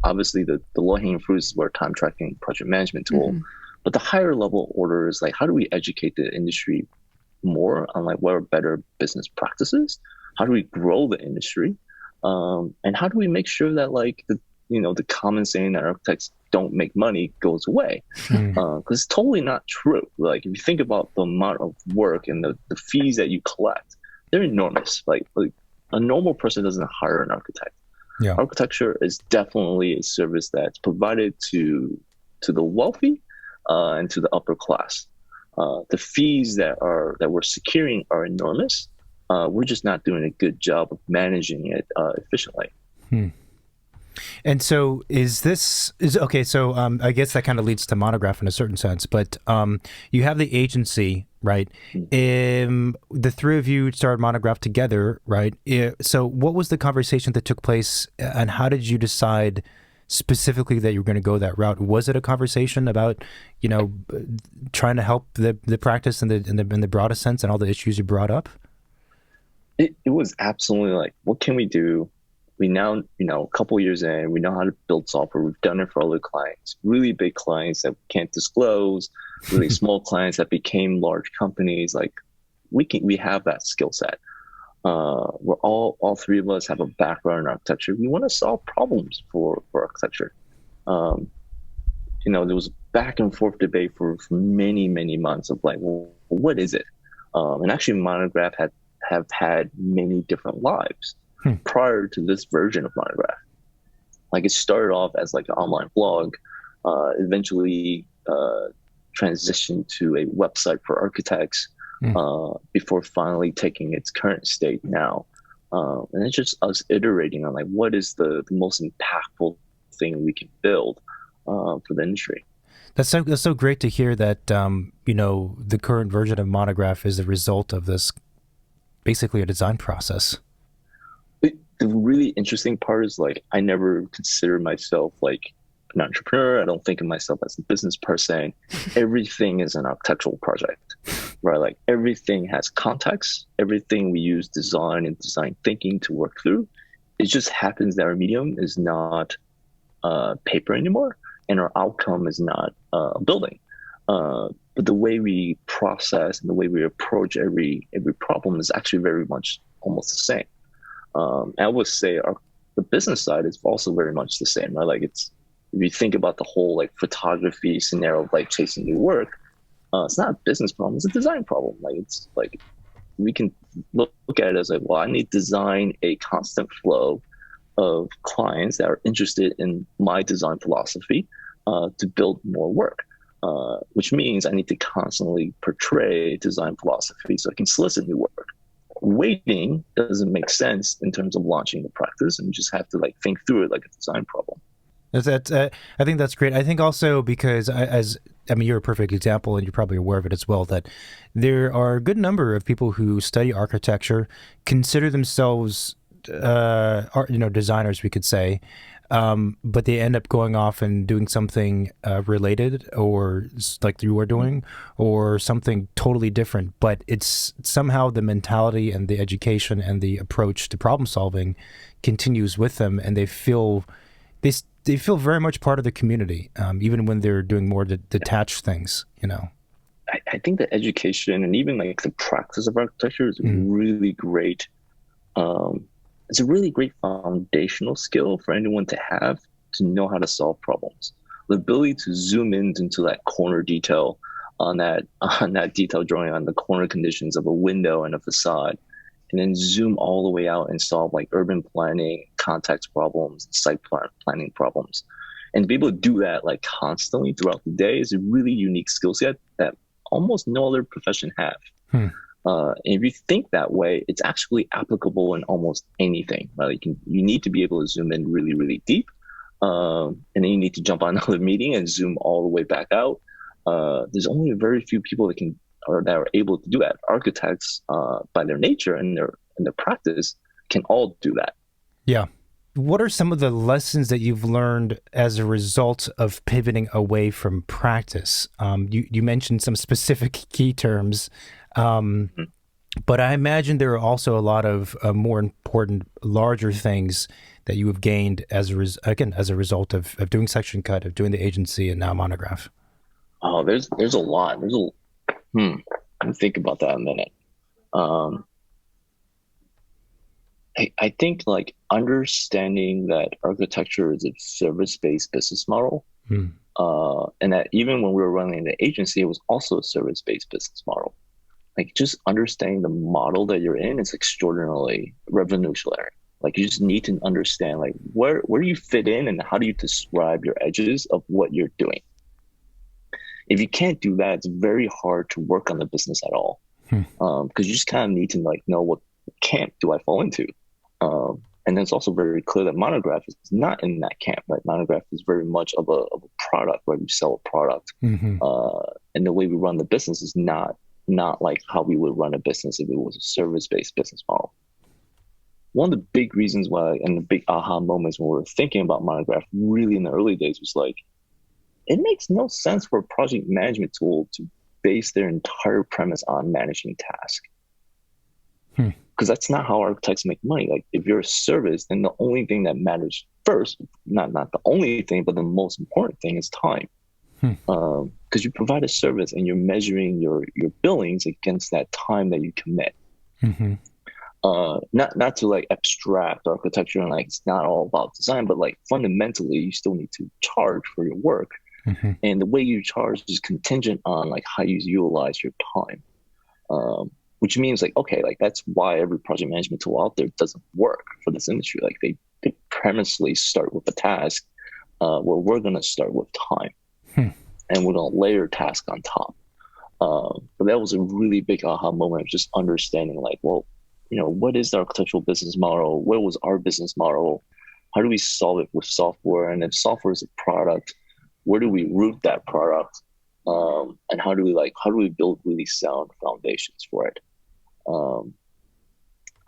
obviously the low-hanging fruit is where time tracking project management tool, but the higher level order is like, how do we educate the industry more on like what are better business practices? How do we grow the industry? And how do we make sure that like the common saying that architects don't make money goes away? Because it's totally not true. Like if you think about the amount of work and the fees that you collect, they're enormous. Like a normal person doesn't hire an architect. Yeah. Architecture is definitely a service that's provided to the wealthy and to the upper class. The fees that we're securing are enormous. We're just not doing a good job of managing it efficiently. And so okay, so I guess that kind of leads to Monograph in a certain sense, but you have the agency, right? The three of you started Monograph together, right? So what was the conversation that took place, and how did you decide specifically that you were going to go that route? Was it a conversation about, trying to help the practice in the broadest sense and all the issues you brought up? It was absolutely like, what can we do? We now, a couple of years in, we know how to build software. We've done it for other clients, really big clients that we can't disclose, really small clients that became large companies. Like we have that skill set. We're all three of us have a background in architecture. We want to solve problems for architecture. There was back and forth debate for many, many months of like, well, what is it? And actually Monograph have had many different lives prior to this version of Monograph. Like it started off as like an online blog, eventually transitioned to a website for architects, before finally taking its current state now. And it's just us iterating on like, what is the most impactful thing we can build for the industry. That's so great to hear that, the current version of Monograph is the result of this, basically a design process. The really interesting part is like, I never consider myself like an entrepreneur. I don't think of myself as a business person. Everything is an architectural project, right? Like everything has context. Everything we use design and design thinking to work through. It just happens that our medium is not paper anymore, and our outcome is not a building. But the way we process and the way we approach every problem is actually very much almost the same. I would say the business side is also very much the same, right? Like if you think about the whole like photography scenario of like chasing new work, it's not a business problem, it's a design problem. Like it's like we can look at it as like, well, I need to design a constant flow of clients that are interested in my design philosophy to build more work, which means I need to constantly portray design philosophy so I can solicit new work. Waiting doesn't make sense in terms of launching the practice, and you just have to like think through it like a design problem. I think that's great. I think also because you're a perfect example, and you're probably aware of it as well, that there are a good number of people who study architecture, consider themselves, designers, we could say, but they end up going off and doing something related, or like you are doing, or something totally different. But it's somehow the mentality and the education and the approach to problem solving continues with them, and they feel very much part of the community, even when they're doing more detached things. I think the education and even like the practice of architecture is really great. It's a really great foundational skill for anyone to have to know how to solve problems. The ability to zoom in into that corner detail on that detail drawing on the corner conditions of a window and a facade, and then zoom all the way out and solve like urban planning, context problems, site planning problems. And to be able to do that like constantly throughout the day is a really unique skill set that almost no other profession have. And if you think that way, it's actually applicable in almost anything. Right? You need to be able to zoom in really, really deep, and then you need to jump on another meeting and zoom all the way back out. There's only very few people that are able to do that. Architects, by their nature and their practice, can all do that. Yeah. What are some of the lessons that you've learned as a result of pivoting away from practice? You mentioned some specific key terms. But I imagine there are also a lot of more important, larger things that you have gained as a result of doing Section Cut, of doing the agency, and now Monograph. Oh, there's a lot. Let me think about that a minute. I think like understanding that architecture is a service-based business model, and that even when we were running the agency, it was also a service-based business model. like just understanding the model that you're in is extraordinarily revolutionary. Like you just need to understand like where you fit in and how do you describe your edges of what you're doing. If you can't do that, it's very hard to work on the business at all. Because you just kind of need to like know what camp do I fall into. And then it's also very clear that Monograph is not in that camp, right? Monograph is very much of a product, where we sell a product. And the way we run the business is not like how we would run a business if it was a service-based business model. One of the big reasons why, and the big aha moments when we were thinking about Monograph really in the early days was like, it makes no sense for a project management tool to base their entire premise on managing tasks. Because that's not how architects make money. Like if you're a service, then the only thing that matters first, not the only thing, but the most important thing is time. Because you provide a service and you're measuring your billings against that time that you commit. Not to like abstract architecture and like it's not all about design, but like fundamentally you still need to charge for your work. And the way you charge is contingent on like how you utilize your time. Which means like, okay, like that's why every project management tool out there doesn't work for this industry. Like they premisely start with a task where we're going to start with time and we're going to layer task on top. But that was a really big aha moment of just understanding like, well, you know, what is the architectural business model? What was our business model? How do we solve it with software? And if software is a product, where do we root that product? And how do we build really sound foundations for it?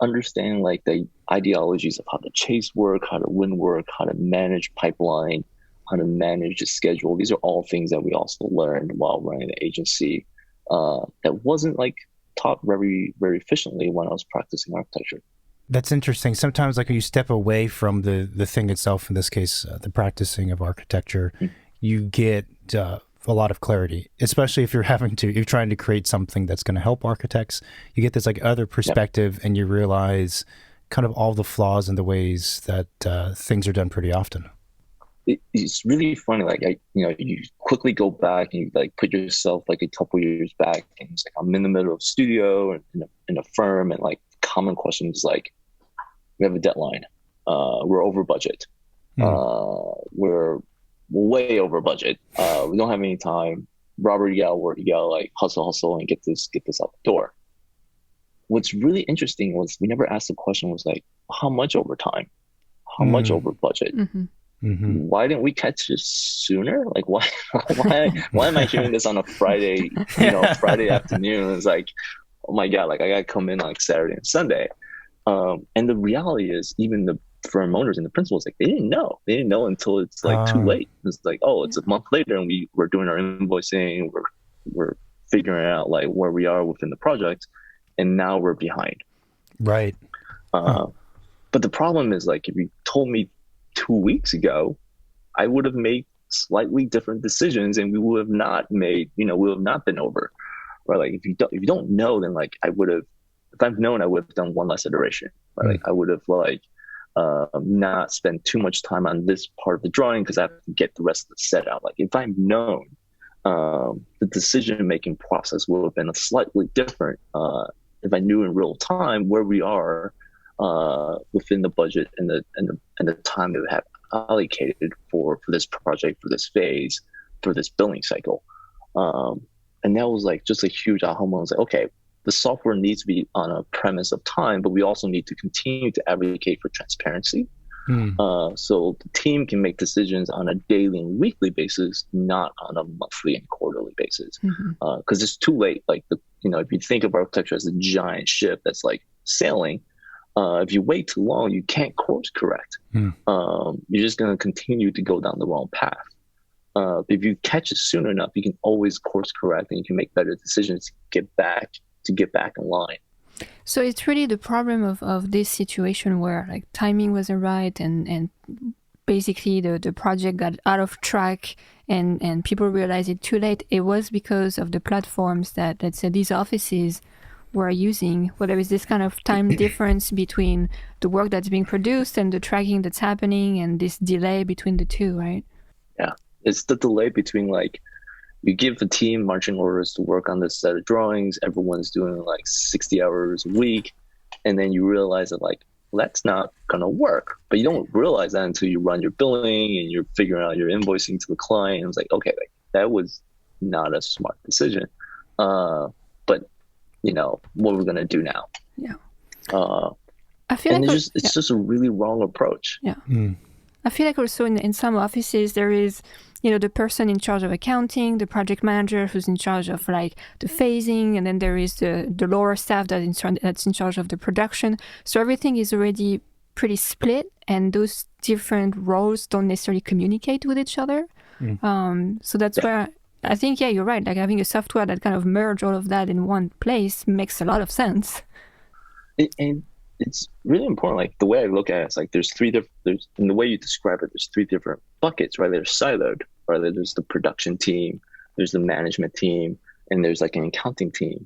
Understanding like the ideologies of how to chase work, how to win work, how to manage pipeline, how to manage a schedule. These are all things that we also learned while running the agency that wasn't like taught very, very efficiently when I was practicing architecture. That's interesting. Sometimes like you step away from the thing itself, in this case, the practicing of architecture, you get a lot of clarity, especially if you're trying to create something that's going to help architects. You get this like other perspective and you realize kind of all the flaws in the ways that things are done pretty often. It's really funny. Like you quickly go back and you like put yourself like a couple years back and it's like, I'm in the middle of a studio and in a firm and like common questions like, we have a deadline. We're over budget. We're way over budget. We don't have any time. Robert yell like hustle and get this out the door. What's really interesting was we never asked the question was like, how much overtime? How much over budget? Why didn't we catch this sooner? Like why am I hearing this on a Friday, Friday afternoon? It's like, oh my God, like I gotta come in like Saturday and Sunday. And the reality is even the firm owners and the principals, like they didn't know until it's like too late. It's like, oh, it's a month later and we're doing our invoicing, we're figuring out like where we are within the project, and now we're behind. Right. But the problem is like if you told me 2 weeks ago, I would have made slightly different decisions and we would have not been over. Right. Like if you don't know, then like if I've known, I would have done one less iteration. Right? Like I would have like not spend too much time on this part of the drawing because I have to get the rest of the set out. Like if I've known, the decision-making process would have been a slightly different if I knew in real time where we are within the budget and the time that we have allocated for this project, for this phase, for this billing cycle. And that was like just a huge aha moment. I was like, okay, the software needs to be on a premise of time, but we also need to continue to advocate for transparency. So the team can make decisions on a daily and weekly basis, not on a monthly and quarterly basis. Because it's too late. Like if you think of architecture as a giant ship that's like sailing, if you wait too long, you can't course correct. You're just going to continue to go down the wrong path. If you catch it soon enough, you can always course correct and you can make better decisions to get back in line. So it's really the problem of this situation where like timing wasn't right and basically the project got out of track and people realized it too late. It was because of the platforms that, let's say, these offices were using, where there is this kind of time difference between the work that's being produced and the tracking that's happening and this delay between the two, right? Yeah. It's the delay between like you give the team marching orders to work on this set of drawings. Everyone's doing like 60 hours a week. And then you realize that like, well, that's not going to work. But you don't realize that until you run your billing and you're figuring out your invoicing to the client. And it's like, okay, like, that was not a smart decision. But, you know, what we're going to do now? Yeah. I feel like it's just a really wrong approach. Yeah. I feel like also in some offices there is, you know, the person in charge of accounting, the project manager who's in charge of like the phasing, and then there is the lower staff that's in charge of the production. So everything is already pretty split, and those different roles don't necessarily communicate with each other. So that's where I think, yeah, you're right. Like having a software that kind of merge all of that in one place makes a lot of sense. And it's really important. Like the way I look at it, it's like there's in the way you describe it, there's three different buckets, right? There's siloed, right? There's the production team, there's the management team, and there's like an accounting team.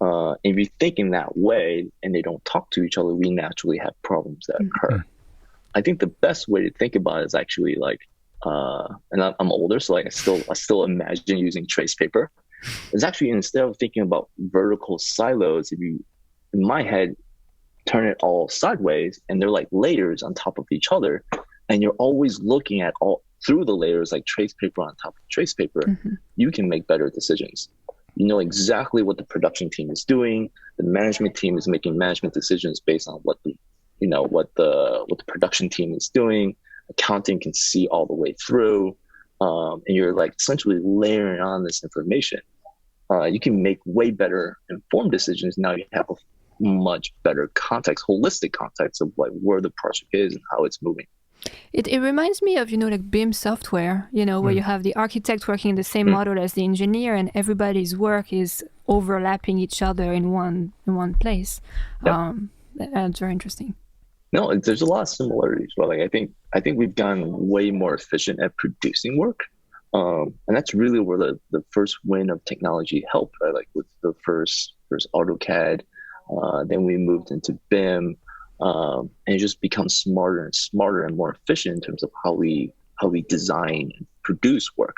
If you think in that way and they don't talk to each other, we naturally have problems that occur. I think the best way to think about it is actually like, and I'm older, so like I still imagine using trace paper. It's actually, instead of thinking about vertical silos, if you, in my head, turn it all sideways, and they're like layers on top of each other, and you're always looking at all through the layers, like trace paper on top of trace paper, you can make better decisions. You know exactly what the production team is doing. The management team is making management decisions based on what the production team is doing. Accounting can see all the way through, and you're like essentially layering on this information. You can make way better informed decisions. Now you have a much better context, holistic context of like where the project is and how it's moving. It reminds me of, you know, like BIM software, you know, where you have the architect working in the same model as the engineer, and everybody's work is overlapping each other in one place. Yep. That's very interesting. No, there's a lot of similarities. But like I think we've gotten way more efficient at producing work. And that's really where the first win of technology helped, right? Like with the first AutoCAD, then we moved into BIM, and it just becomes smarter and smarter and more efficient in terms of how we design and produce work.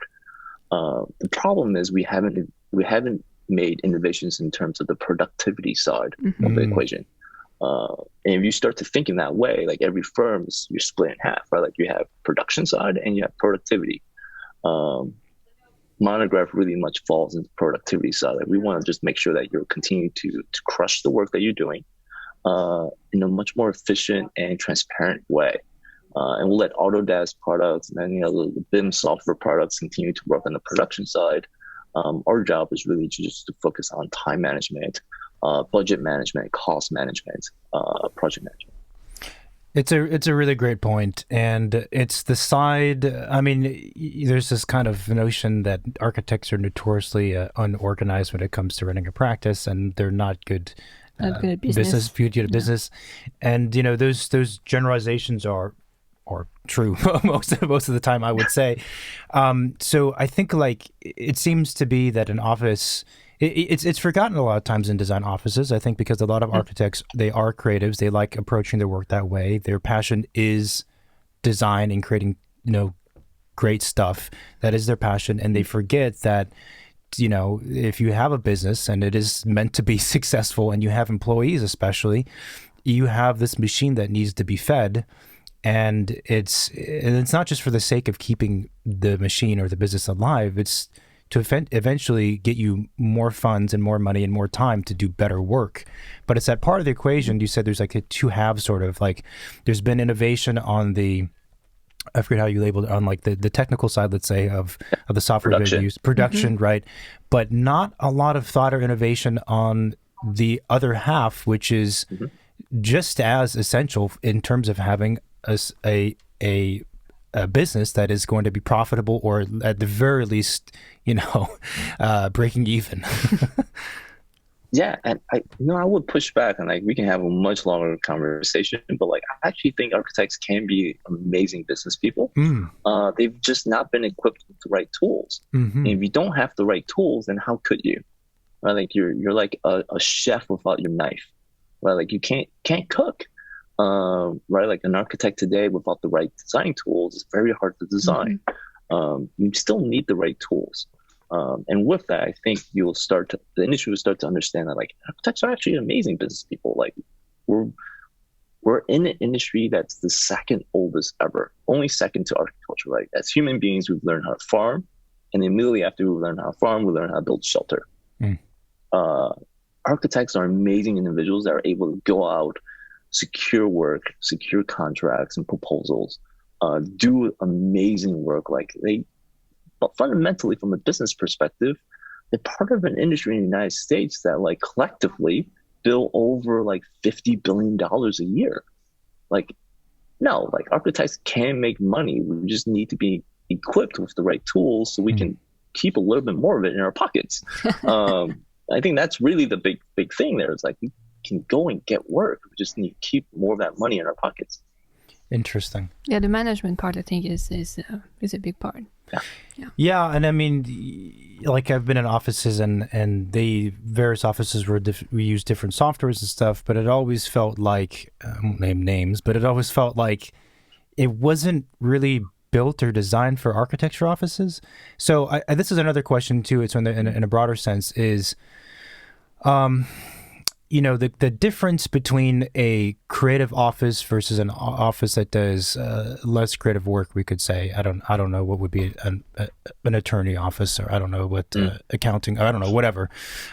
The problem is we haven't made innovations in terms of the productivity side of the equation. And if you start to think in that way, like every firm you're split in half, right? Like you have production side and you have productivity. Monograph really much falls into productivity side. Like we want to just make sure that you're continuing to crush the work that you're doing in a much more efficient and transparent way. And we'll let Autodesk products and then the BIM software products continue to work on the production side. Our job is really just to focus on time management, budget management, cost management, project management. It's a really great point, and it's the side. I mean, there's this kind of notion that architects are notoriously unorganized when it comes to running a practice, and they're not good. Not good at business. Business, and you know those generalizations are true most of the time, I would say. So I think like it seems to be that an office. It's forgotten a lot of times in design offices, I think, because a lot of architects, they are creatives. They like approaching their work that way. Their passion is design and creating, you know, great stuff. That is their passion. And they forget that, you know, if you have a business and it is meant to be successful and you have employees especially, you have this machine that needs to be fed. And it's not just for the sake of keeping the machine or the business alive. It's to eventually get you more funds and more money and more time to do better work. But it's that part of the equation. You said there's like a two halves sort of, like there's been innovation on the, I forget how you labeled it, on like the technical side, let's say, of the software that you use, production, right? But not a lot of thought or innovation on the other half, which is just as essential in terms of having a business that is going to be profitable, or at the very least, you know, breaking even. Yeah, and I would push back, and like we can have a much longer conversation. But like, I actually think architects can be amazing business people. They've just not been equipped with the right tools. And if you don't have the right tools, then how could you? Right? Like you're like a chef without your knife. Right? Like you can't cook. Right? Like an architect today without the right design tools, it's very hard to design. You still need the right tools. And with that, I think the industry will start to understand that like architects are actually amazing business people. Like we're in an industry that's the second oldest ever, only second to architecture, right? As human beings, we've learned how to farm. And immediately after we learn how to farm, we learn how to build shelter. Architects are amazing individuals that are able to go out, secure work, secure contracts and proposals, do amazing work. But fundamentally, from a business perspective, they're part of an industry in the United States that like collectively bill over like $50 billion a year. Like, no, like architects can make money. We just need to be equipped with the right tools so we can keep a little bit more of it in our pockets. I think that's really the big thing there. It's like we can go and get work. We just need to keep more of that money in our pockets. Interesting. Yeah, the management part I think is a big part. Yeah, and I mean, like I've been in offices and the various offices we use different softwares and stuff, but it always felt like I won't name names, but it always felt like it wasn't really built or designed for architecture offices. So this is another question too. It's in a broader sense is, the difference between a creative office versus an office that does less creative work. We could say I don't know what would be an attorney office, or I don't know what accounting. I don't know whatever.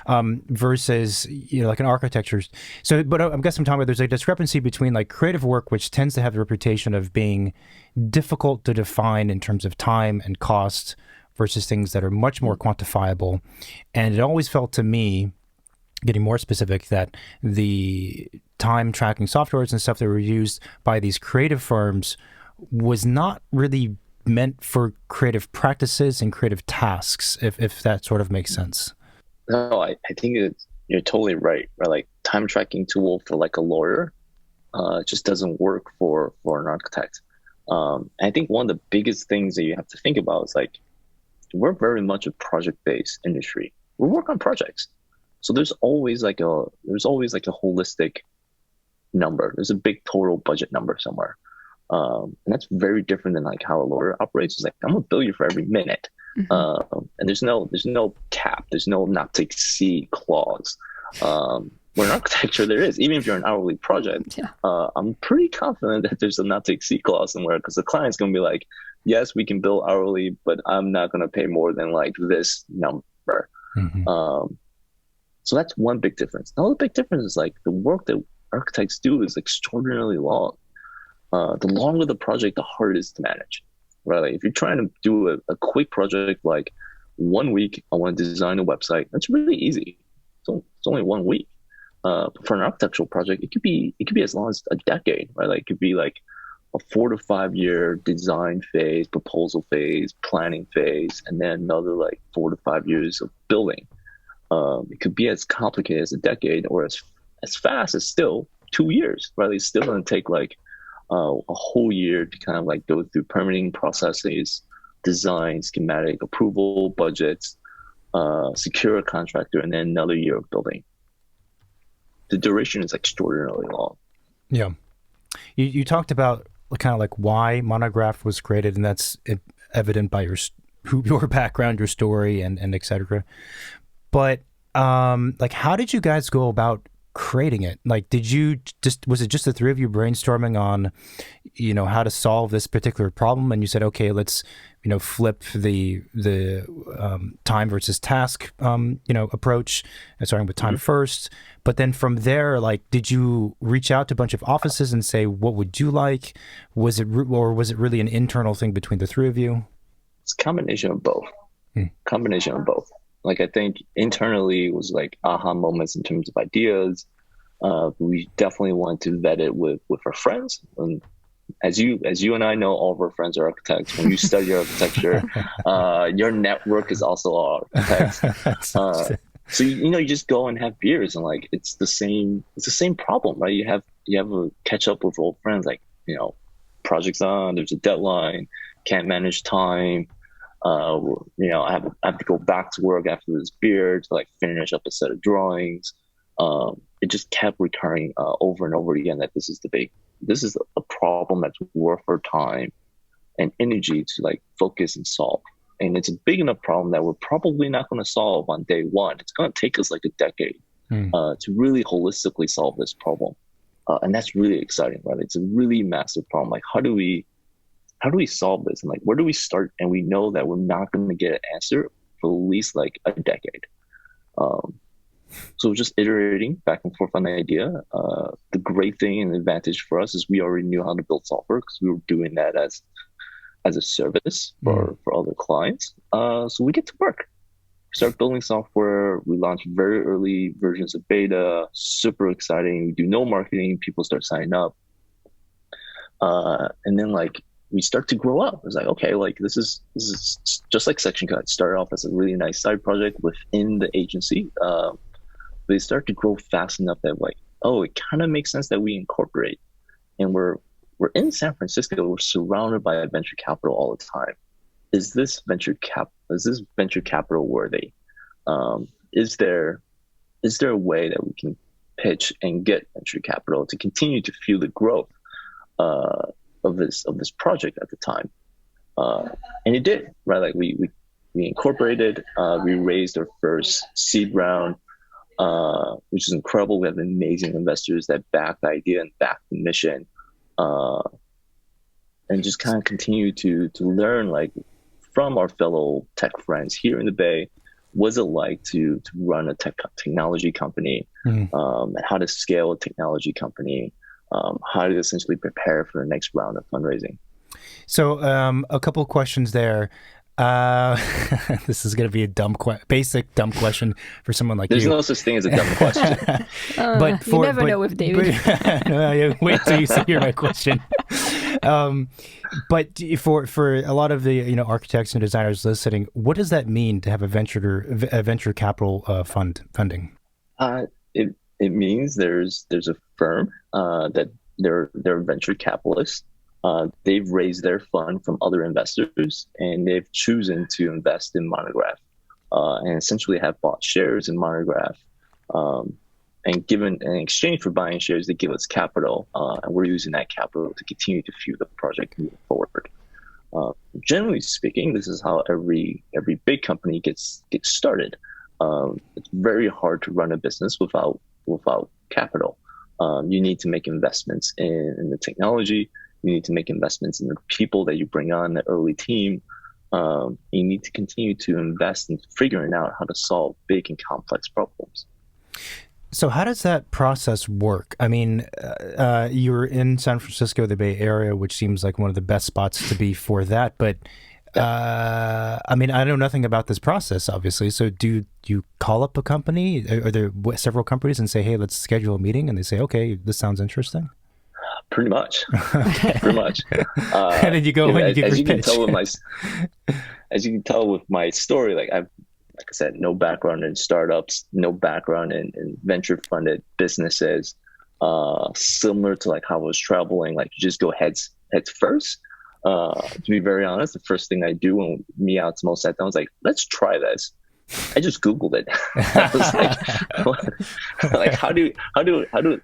Versus like an architecture. So, but I guess I'm talking about there's a discrepancy between like creative work, which tends to have the reputation of being difficult to define in terms of time and cost, versus things that are much more quantifiable. And it always felt to me, getting more specific, that the time tracking softwares and stuff that were used by these creative firms was not really meant for creative practices and creative tasks, if that sort of makes sense. No, I think you're totally right. Like time tracking tool for like a lawyer just doesn't work for an architect. I think one of the biggest things that you have to think about is like, we're very much a project-based industry. We work on projects. So there's always like a holistic number. There's a big total budget number somewhere. And that's very different than like how a lawyer operates. It's like, I'm gonna bill you for every minute. And there's no cap, there's no not to exceed clause. Where in architecture there is, even if you're an hourly project, I'm pretty confident that there's a not to exceed clause somewhere, because the client's gonna be like, yes, we can bill hourly, but I'm not gonna pay more than like this number. So that's one big difference. Another big difference is like the work that architects do is extraordinarily long. The longer the project, the harder it is to manage. Right? Like if you're trying to do a quick project, like 1 week, I want to design a website. That's really easy. It's only 1 week. But for an architectural project, it could be as long as a decade. Right? Like it could be like a 4 to 5 year design phase, proposal phase, planning phase, and then another like 4 to 5 years of building. It could be as complicated as a decade, or as fast as still 2 years, right? It's still going to take like a whole year to kind of like go through permitting processes, design, schematic, approval, budgets, secure a contractor, and then another year of building. The duration is extraordinarily long. Yeah. You talked about kind of like why Monograph was created, and that's evident by your background, your story, and et cetera. But like, how did you guys go about creating it? Like, was it just the three of you brainstorming on, how to solve this particular problem? And you said, okay, let's, flip the time versus task, approach, and starting with time first. But then from there, like, did you reach out to a bunch of offices and say, what would you like? Was it really an internal thing between the three of you? It's a combination of both. Like, I think internally it was like aha moments in terms of ideas. We definitely want to vet it with our friends. And as you and I know, all of our friends are architects. When you study architecture, your network is also all architects. So you just go and have beers, and like it's the same problem, right? You have a catch up with old friends, like project's on, there's a deadline, can't manage time. I have to go back to work after this beer to like finish up a set of drawings. It just kept recurring over and over again that this is a problem that's worth our time and energy to like focus and solve. and it's a big enough problem that we're probably not going to solve on day one. It's going to take us like a decade to really holistically solve this problem. And that's really exciting, right? It's a really massive problem. Like, how do we solve this? And like, where do we start? And we know that we're not going to get an answer for at least like a decade. So just iterating back and forth on the idea. The great thing and advantage for us is we already knew how to build software because we were doing that as a service for other clients. So we get to work. Start building software. We launched very early versions of beta. Super exciting. We do no marketing. People start signing up. And then like we start to grow up. It's like, okay, like this is just like Section Cut. It started off as a really nice side project within the agency. But it started to grow fast enough that like, oh, it kind of makes sense that we incorporate. And we're in San Francisco. We're surrounded by venture capital all the time. Is this venture capital worthy? Is there a way that we can pitch and get venture capital to continue to fuel the growth of this project at the time? And it did, right? Like we incorporated, we raised our first seed round, which is incredible. We have amazing investors that back the idea and back the mission, and just kind of continue to learn like from our fellow tech friends here in the Bay. What's it like to run a technology company, and how to scale a technology company, how to essentially prepare for the next round of fundraising. So a couple of questions there. This is going to be a basic dumb question for someone like There's you. There's no such thing as a dumb question. You never know with David. Wait till you hear my question. But for a lot of the architects and designers listening, what does that mean to have a venture capital funding? It means there's a firm that they're venture capitalists. They've raised their fund from other investors, and they've chosen to invest in Monograph, and essentially have bought shares in Monograph, and given in exchange for buying shares, they give us capital, and we're using that capital to continue to fuel the project moving forward. Generally speaking, this is how every big company gets started. It's very hard to run a business without capital. You need to make investments in the technology. You need to make investments in the people that you bring on, the early team. You need to continue to invest in figuring out how to solve big and complex problems. So how does that process work? I mean, you're in San Francisco, the Bay Area, which seems like one of the best spots to be for that. But I mean, I know nothing about this process, obviously. So do you call up a company? Are there several companies and say, hey, let's schedule a meeting? And they say, okay, this sounds interesting. Pretty much. Pretty much. And then you go and you give your pitch. As you can tell with my story, like I said, no background in startups, no background in venture funded businesses. Similar to like how I was traveling, like you just go heads first. To be very honest, the first thing I do when me out to most sat down was like, let's try this. I just Googled it. I was like,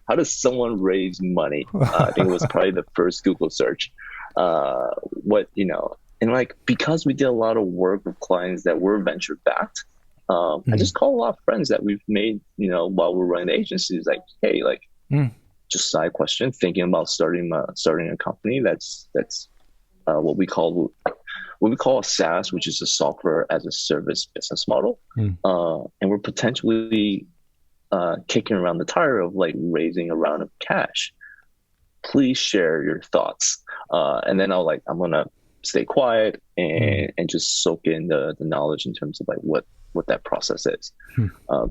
how does someone raise money? I think it was probably the first Google search. And like, because we did a lot of work with clients that were venture backed, I just call a lot of friends that we've made, while we're running the agencies. Like, hey, like, just side question, thinking about starting a company that's what we call a SaaS, which is a software as a service business model. And we're potentially kicking around the tire of like raising a round of cash. Please share your thoughts. And then I'm going to stay quiet and just soak in the knowledge in terms of like what that process is.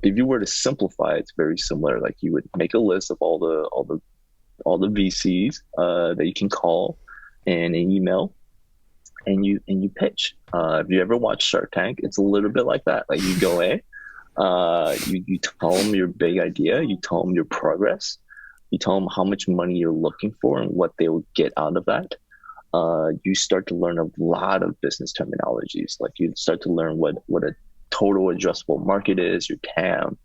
If you were to simplify it, it's very similar. Like you would make a list of all the VCs that you can call and an email. And you pitch. If you ever watch Shark Tank, it's a little bit like that. Like you go in, you tell them your big idea, you tell them your progress, you tell them how much money you're looking for and what they will get out of that. You start to learn a lot of business terminologies. Like you start to learn what a total addressable market is, your TAM.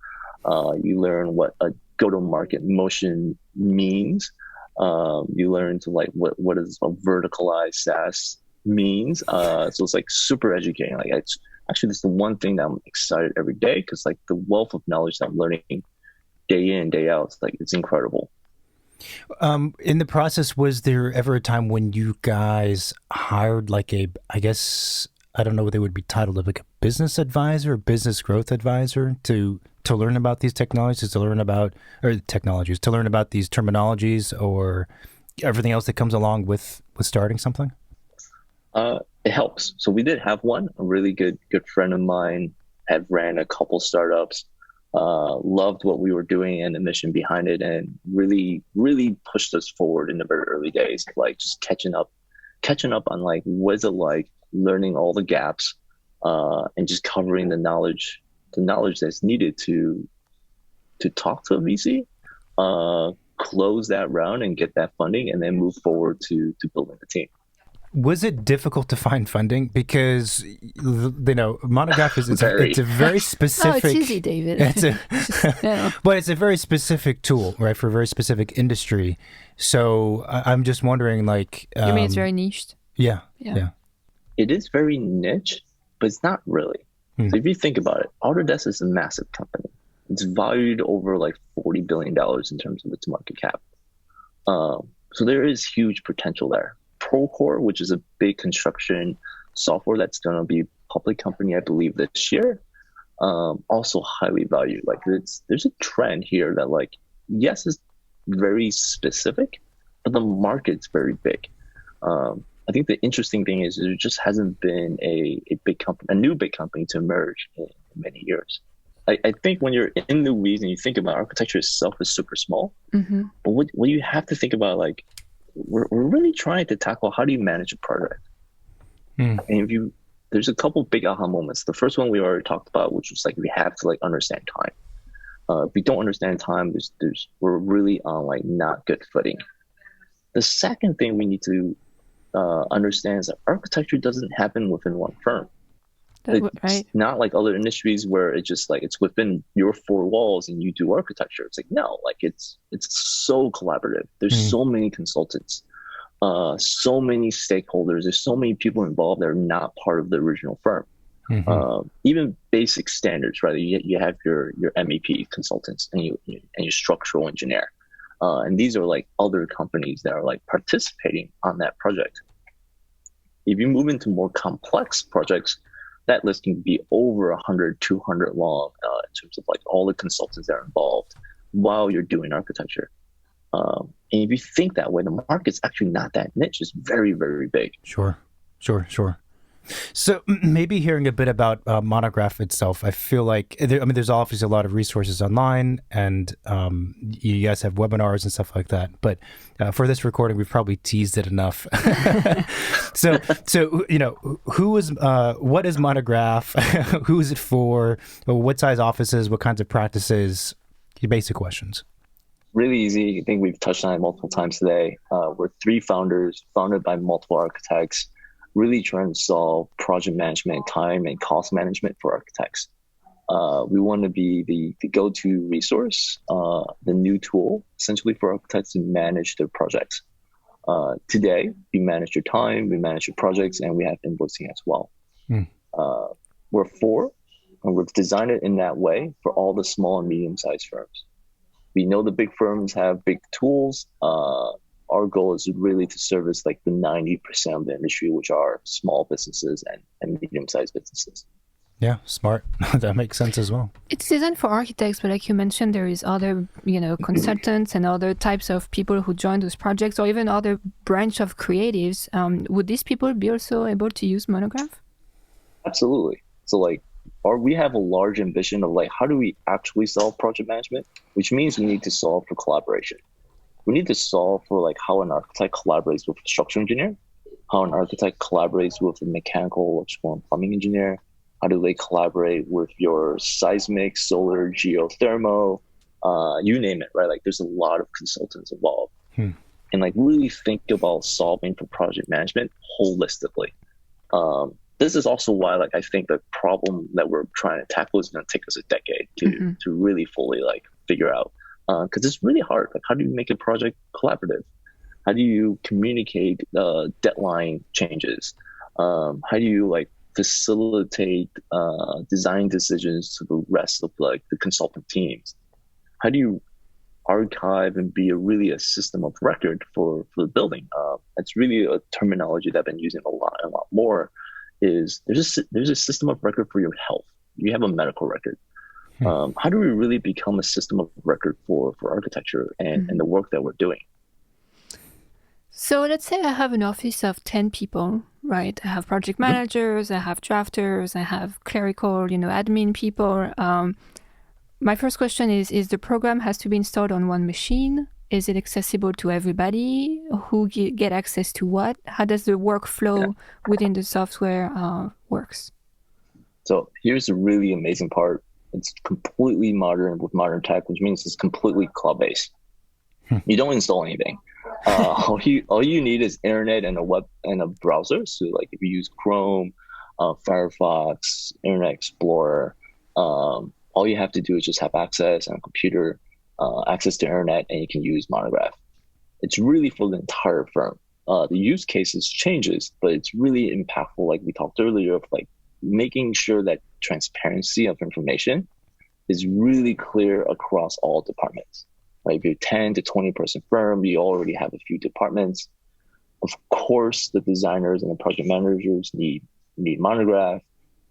You learn what a go-to-market motion means. You learn to like what is a verticalized SaaS means. So it's like super educating. Like it's actually this is the one thing that I'm excited every day because like the wealth of knowledge that I'm learning day in, day out, it's incredible. In the process, was there ever a time when you guys hired like I guess, I don't know what they would be titled, like a business advisor, business growth advisor to learn about these technologies, to learn about these terminologies or everything else that comes along with starting something? It helps. So we did have one. A really good friend of mine had ran a couple startups, loved what we were doing and the mission behind it, and really pushed us forward in the very early days, like just catching up on like what is it like learning all the gaps, and just covering the knowledge that's needed to talk to a VC, close that round and get that funding, and then move forward to building the team. Was it difficult to find funding? Because, Monograph it's a very specific... No, it's easy, David. But it's a very specific tool, right, for a very specific industry. So I'm just wondering, like... you mean it's very niched? Yeah. It is very niche, but it's not really. So if you think about it, Autodesk is a massive company. It's valued over like $40 billion in terms of its market cap. So there is huge potential there. Procore, which is a big construction software that's going to be a public company, I believe, this year, also highly valued. Like there's a trend here that like, yes, it's very specific, but the market's very big. I think the interesting thing is there just hasn't been a new big company to emerge in many years. I think when you're in the weeds and you think about architecture itself is super small, but what you have to think about, like, we're really trying to tackle how do you manage a project. And there's a couple big aha moments. The first one we already talked about, which was like we have to like understand time. If we don't understand time, we're really on like not good footing. The second thing we need to understand is that architecture doesn't happen within one firm. It's not like other industries where it's just like it's within your four walls and you do architecture. It's like, no, like it's so collaborative. There's so many consultants, so many stakeholders. There's so many people involved that are not part of the original firm. Even basic standards, right? You have your MEP consultants and your structural engineer, and these are like other companies that are like participating on that project. If you move into more complex projects, that list can be over 100, 200 long in terms of like all the consultants that are involved while you're doing architecture. And if you think that way, the market's actually not that niche. It's very, very big. Sure. So maybe hearing a bit about Monograph itself, I feel like, there's obviously a lot of resources online and you guys have webinars and stuff like that. But for this recording, we've probably teased it enough. So what is Monograph? Who is it for? What size offices? What kinds of practices? Basic questions. Really easy. I think we've touched on it multiple times today. We're three founders, founded by multiple architects, really trying to solve project management, time, and cost management for architects. We want to be the go-to resource, the new tool, essentially for architects to manage their projects. Today, we manage your time, we manage your projects, and we have invoicing as well. We're four, and we've designed it in that way for all the small and medium-sized firms. We know the big firms have big tools. Our goal is really to service like the 90% of the industry, which are small businesses and medium-sized businesses. Yeah, smart. That makes sense as well. It's designed for architects, but like you mentioned, there is other, consultants and other types of people who join those projects, or even other branch of creatives. Would these people be also able to use Monograph? Absolutely. So we have a large ambition of like, how do we actually solve project management? Which means we need to solve for collaboration. We need to solve for like how an architect collaborates with a structural engineer, how an architect collaborates with a mechanical, electrical, and plumbing engineer. How do they collaborate with your seismic, solar, geothermal, you name it, right? Like there's a lot of consultants involved. And like really think about solving for project management holistically. This is also why like I think the problem that we're trying to tackle is going to take us a decade to really fully like figure out. Because it's really hard. Like, how do you make a project collaborative? How do you communicate deadline changes? How do you like facilitate design decisions to the rest of like the consultant teams? How do you archive and be really a system of record for the building? It's really a terminology that I've been using a lot more. Is there's a system of record for your health? You have a medical record. How do we really become a system of record for architecture and the work that we're doing? So let's say I have an office of 10 people, right? I have project managers, I have drafters, I have clerical, admin people. My first question is the program has to be installed on one machine? Is it accessible to everybody? Who get access to what? How does the workflow within the software works? So here's the really amazing part. It's completely modern with modern tech, which means it's completely cloud-based. You don't install anything. All you need is internet and a web and a browser. So like if you use Chrome, Firefox, Internet Explorer, all you have to do is just have access on a computer, access to internet, and you can use Monograph. It's really for the entire firm. The use cases changes, but it's really impactful. Like we talked earlier, of like making sure that transparency of information is really clear across all departments. Right? If you're 10 to 20 person firm, you already have a few departments. Of course, the designers and the project managers need Monograph,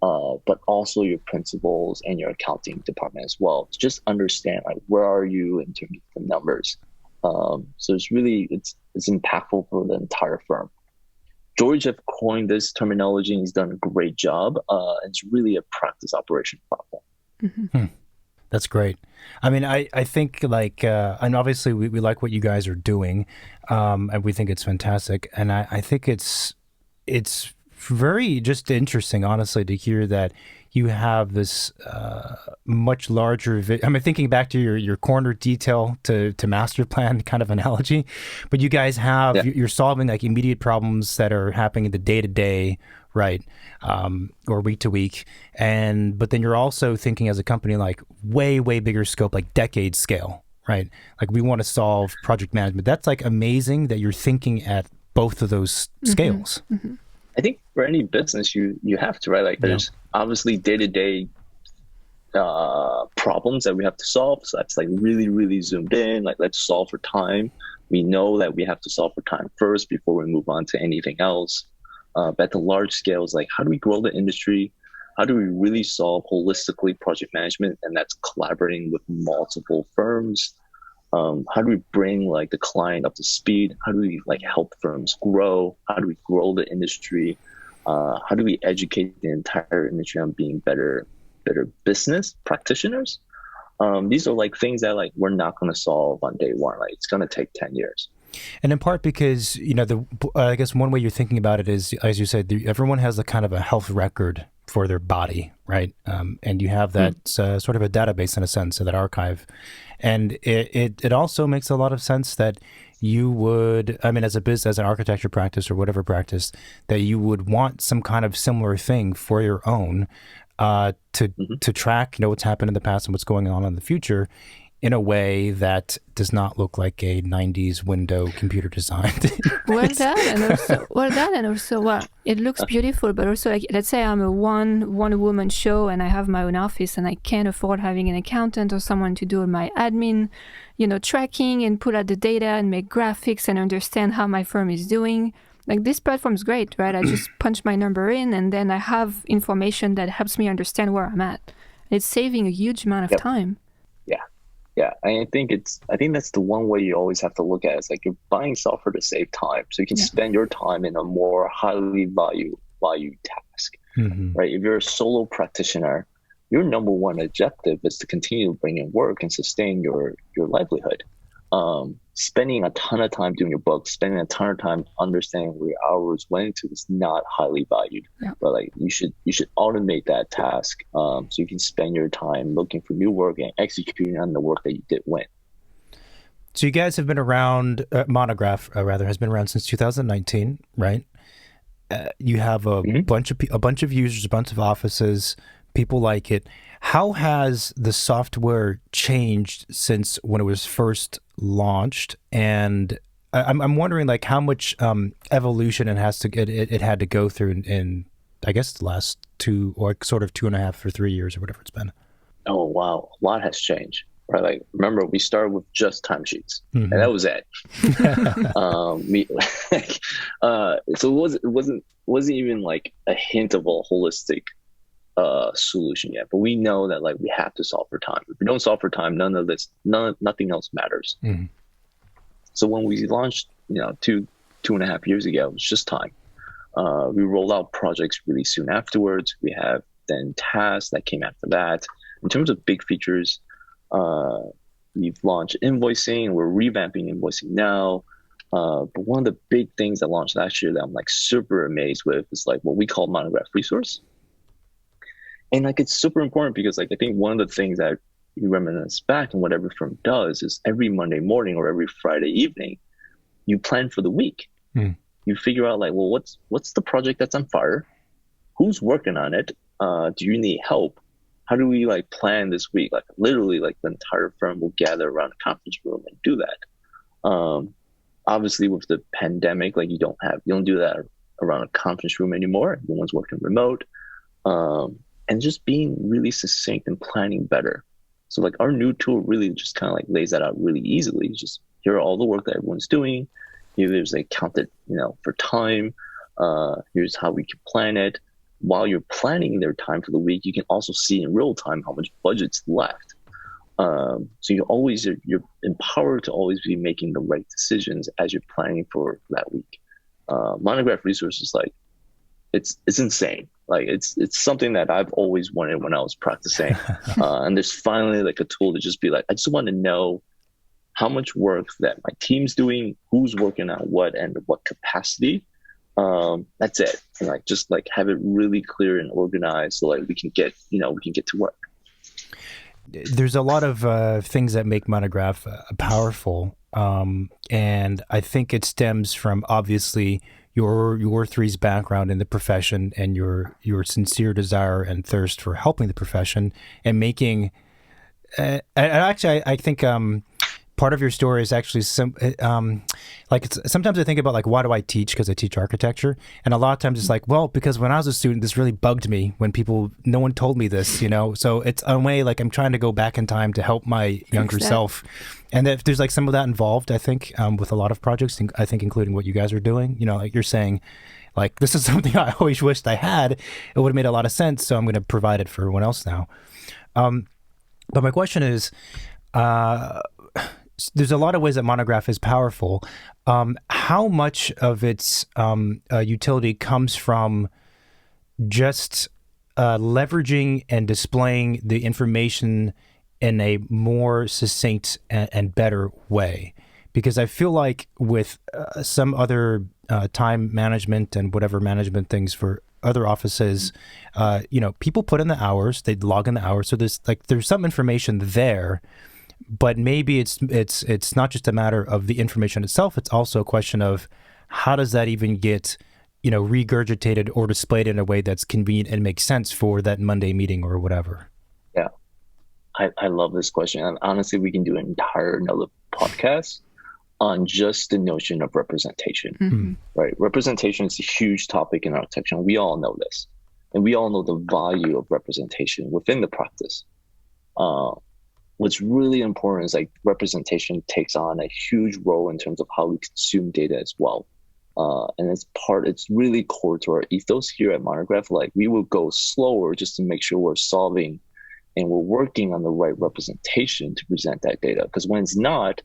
but also your principals and your accounting department as well. To just understand like where are you in terms of the numbers. So it's really it's impactful for the entire firm. George have coined this terminology and he's done a great job. It's really a practice operation platform. That's great. I mean, I think like, and obviously we like what you guys are doing, and we think it's fantastic. And I think it's very just interesting, honestly, to hear that you have this much larger, I mean, thinking back to your corner detail to master plan kind of analogy, but you guys have, you're solving like immediate problems that are happening in the day-to-day, right? Or week to week. But then you're also thinking as a company, like way, way bigger scope, like decade scale, right? Like we want to solve project management. That's like amazing that you're thinking at both of those scales. I think for any business, you have to, right? Like there's obviously day-to-day problems that we have to solve. So that's like really, really zoomed in. Like let's solve for time. We know that we have to solve for time first before we move on to anything else. But at the large scale is like, how do we grow the industry? How do we really solve holistically project management? And that's collaborating with multiple firms. How do we bring like the client up to speed? How do we like help firms grow? How do we grow the industry? How do we educate the entire industry on being better business practitioners? These are like things that like we're not going to solve on day one. Like it's going to take 10 years. And in part because, I guess one way you're thinking about it is, as you said, everyone has a kind of a health record for their body, right? And you have that sort of a database in a sense, so that archive. And it also makes a lot of sense that you would, I mean, as an architecture practice or whatever practice, that you would want some kind of similar thing for your own to track, what's happened in the past and what's going on in the future, in a way that does not look like a 90s window computer design. And also, it looks beautiful, but also, like, let's say I'm a one-woman show and I have my own office and I can't afford having an accountant or someone to do my admin, tracking and put out the data and make graphics and understand how my firm is doing. Like, this platform's great, right? I just punch my number in and then I have information that helps me understand where I'm at. It's saving a huge amount of time. Yeah, I think that's the one way you always have to look at it. It's like you're buying software to save time, so you can spend your time in a more highly valued task, right? If you're a solo practitioner, your number one objective is to continue to bring in work and sustain your livelihood. Spending a ton of time doing your book, spending a ton of time understanding where your hours went into is not highly valued. But like you should automate that task so you can spend your time looking for new work and executing on the work that you did win. So you guys have been around, Monograph has been around since 2019, right? You have a bunch of users, a bunch of offices. People like it. How has the software changed since when it was first launched? And I'm wondering like how much evolution it had to go through in I guess the last 2.5 or 3 years or whatever it's been. Oh, wow. A lot has changed, right? Like, remember, we started with just timesheets, and that was it. So it wasn't even like a hint of a holistic solution yet. But we know that like we have to solve for time. If we don't solve for time, nothing else matters. Mm-hmm. So when we launched, 2.5 years ago, it was just time. We rolled out projects really soon afterwards. We have then tasks that came after that. In terms of big features, we've launched invoicing. We're revamping invoicing now. But one of the big things that launched last year that I'm like super amazed with is like what we call Monograph resource. And like it's super important because like I think one of the things that you reminisce back and what every firm does is every Monday morning or every Friday evening, you plan for the week. You figure out like, well, what's the project that's on fire? Who's working on it? Do you need help? How do we like plan this week? Like literally like the entire firm will gather around a conference room and do that. Obviously with the pandemic, like you don't do that around a conference room anymore. Everyone's working remote. And just being really succinct and planning better. So like our new tool really just kind of like lays that out really easily. It's just here are all the work that everyone's doing. Here there's like counted, for time. Here's how we can plan it. While you're planning their time for the week, you can also see in real time how much budget's left. So you're empowered to always be making the right decisions as you're planning for that week. Monograph resources, like it's insane. Like it's something that I've always wanted when I was practicing. And there's finally like a tool to just be like, I just want to know how much work that my team's doing, who's working on what and what capacity. That's it. And like just like have it really clear and organized so like we can get to work. There's a lot of things that make Monograph powerful. And I think it stems from obviously your three's background in the profession and your sincere desire and thirst for helping the profession and making. I think part of your story is actually sometimes I think about like why do I teach, because I teach architecture, and a lot of times it's like, well, because when I was a student this really bugged me when no one told me this, so it's a way like I'm trying to go back in time to help my younger self. And if there's like some of that involved, I think, with a lot of projects, I think including what you guys are doing, like you're saying, like, this is something I always wished I had. It would have made a lot of sense. So I'm going to provide it for everyone else now. But my question is, there's a lot of ways that Monograph is powerful. How much of its utility comes from just leveraging and displaying the information in a more succinct and better way? Because I feel like with some other time management and whatever management things for other offices, people put in the hours, they log in the hours. So there's some information there, but maybe it's not just a matter of the information itself. It's also a question of how does that even get, regurgitated or displayed in a way that's convenient and makes sense for that Monday meeting or whatever. Yeah. I love this question. And honestly, we can do an entire another podcast on just the notion of representation, right? Representation is a huge topic in architecture. We all know this. And we all know the value of representation within the practice. What's really important is like representation takes on a huge role in terms of how we consume data as well. And it's really core to our ethos here at Monograph. Like we will go slower just to make sure we're solving and we're working on the right representation to present that data. Because when it's not,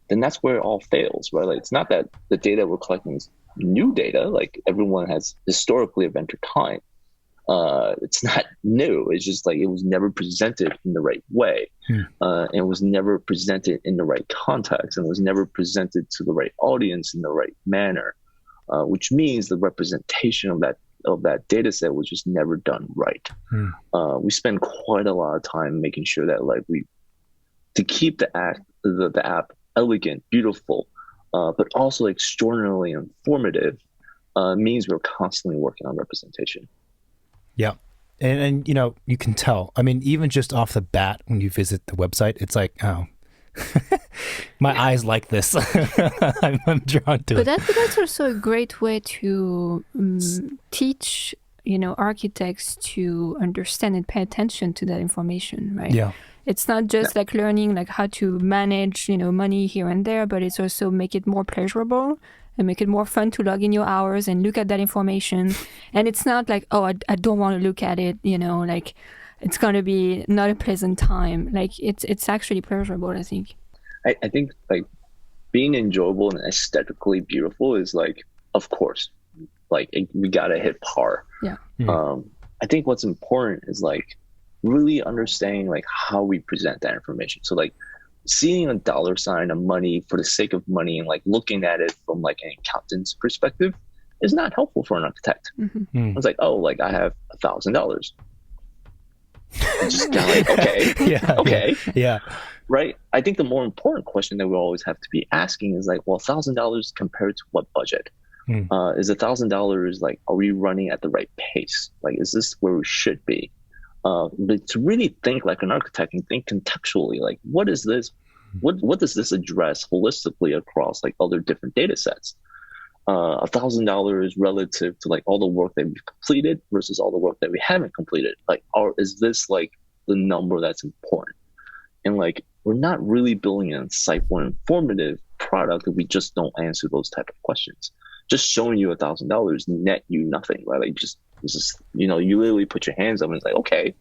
then that's where it all fails, right? Like it's not that the data we're collecting is new data, like everyone has historically have entered time. It's not new. It's just like it was never presented in the right way. And it was never presented in the right context, and it was never presented to the right audience in the right manner, which means the representation of that data set was just never done right. We spend quite a lot of time making sure that like to keep the app elegant, beautiful, but also extraordinarily informative, means we're constantly working on representation. Yeah. And you can tell, I mean, even just off the bat, when you visit the website, it's like, oh, My eyes like this. I'm drawn to But it. that's also a great way to teach, architects to understand and pay attention to that information, right? Yeah. It's not just like learning like how to manage, money here and there, but it's also make it more pleasurable and make it more fun to log in your hours and look at that information. And it's not like, oh, I don't want to look at it, like it's going to be not a pleasant time. Like it's actually pleasurable, I think. I think like being enjoyable and aesthetically beautiful is like, of course, like we gotta hit par. Yeah. I think what's important is like really understanding like how we present that information. So like seeing a dollar sign of money for the sake of money and like looking at it from like an accountant's perspective is not helpful for an architect. It's like, oh, like I have $1,000. Just kind of like, okay. Yeah. Right. I think the more important question that we always have to be asking is like, well, $1,000 compared to what budget? Is $1,000 like, are we running at the right pace? Like, is this where we should be? But to really think like an architect and think contextually, like, what is this? What does this address holistically across like other different data sets? $1,000 relative to like all the work that we've completed versus all the work that we haven't completed. Like, is this like the number that's important? And like, we're not really building an insightful and informative product if we just don't answer those type of questions. Just showing you $1,000 net you nothing, right? Like just you literally put your hands up and it's like, okay,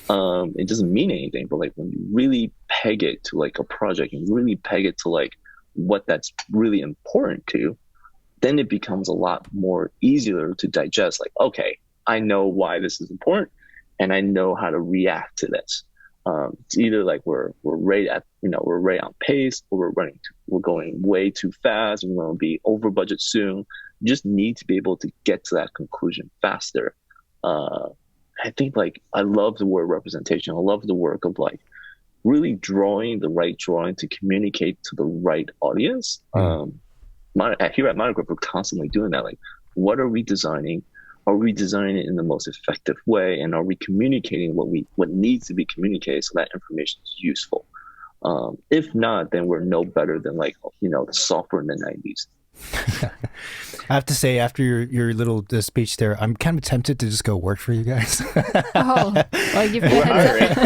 it doesn't mean anything. But like when you really peg it to like a project and really peg it to like what that's really important to, then it becomes a lot more easier to digest. Like, okay, I know why this is important and I know how to react to this. It's either like we're right on pace, or we're going way too fast, and we're going to be over budget soon. You just need to be able to get to that conclusion faster. I think like I love the word representation. I love the work of like really drawing the right drawing to communicate to the right audience. Here at Monograph, we're constantly doing that. Like, what are we designing? Are we designing it in the most effective way? And are we communicating what needs to be communicated so that information is useful? If not, then we're no better than like, the software in the 90s. I have to say, after your little speech there, I'm kind of tempted to just go work for you guys. Oh, well, give me a heads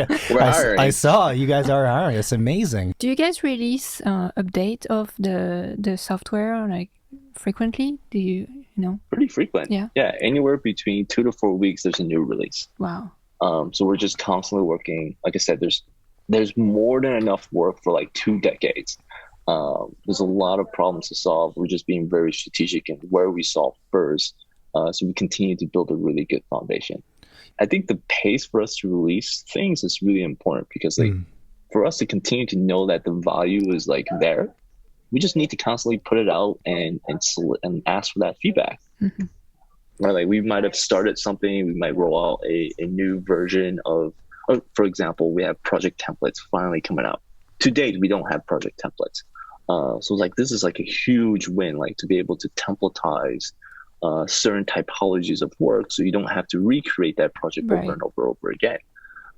up. We're hiring. I saw you guys are hiring. It's amazing. Do you guys release update of the software like frequently? Do you know? Pretty frequent. Yeah. Yeah. Anywhere between 2 to 4 weeks, there's a new release. Wow. So we're just constantly working. Like I said, there's more than enough work for like 2 decades. There's a lot of problems to solve. We're just being very strategic in where we solve first. So we continue to build a really good foundation. I think the pace for us to release things is really important because like for us to continue to know that the value is like there, we just need to constantly put it out and ask for that feedback. Right? Like we might have started something, we might roll out a new version of, for example, we have project templates finally coming out. To date, we don't have project templates. So like this is like a huge win, like to be able to templatize certain typologies of work so you don't have to recreate that project over and over again.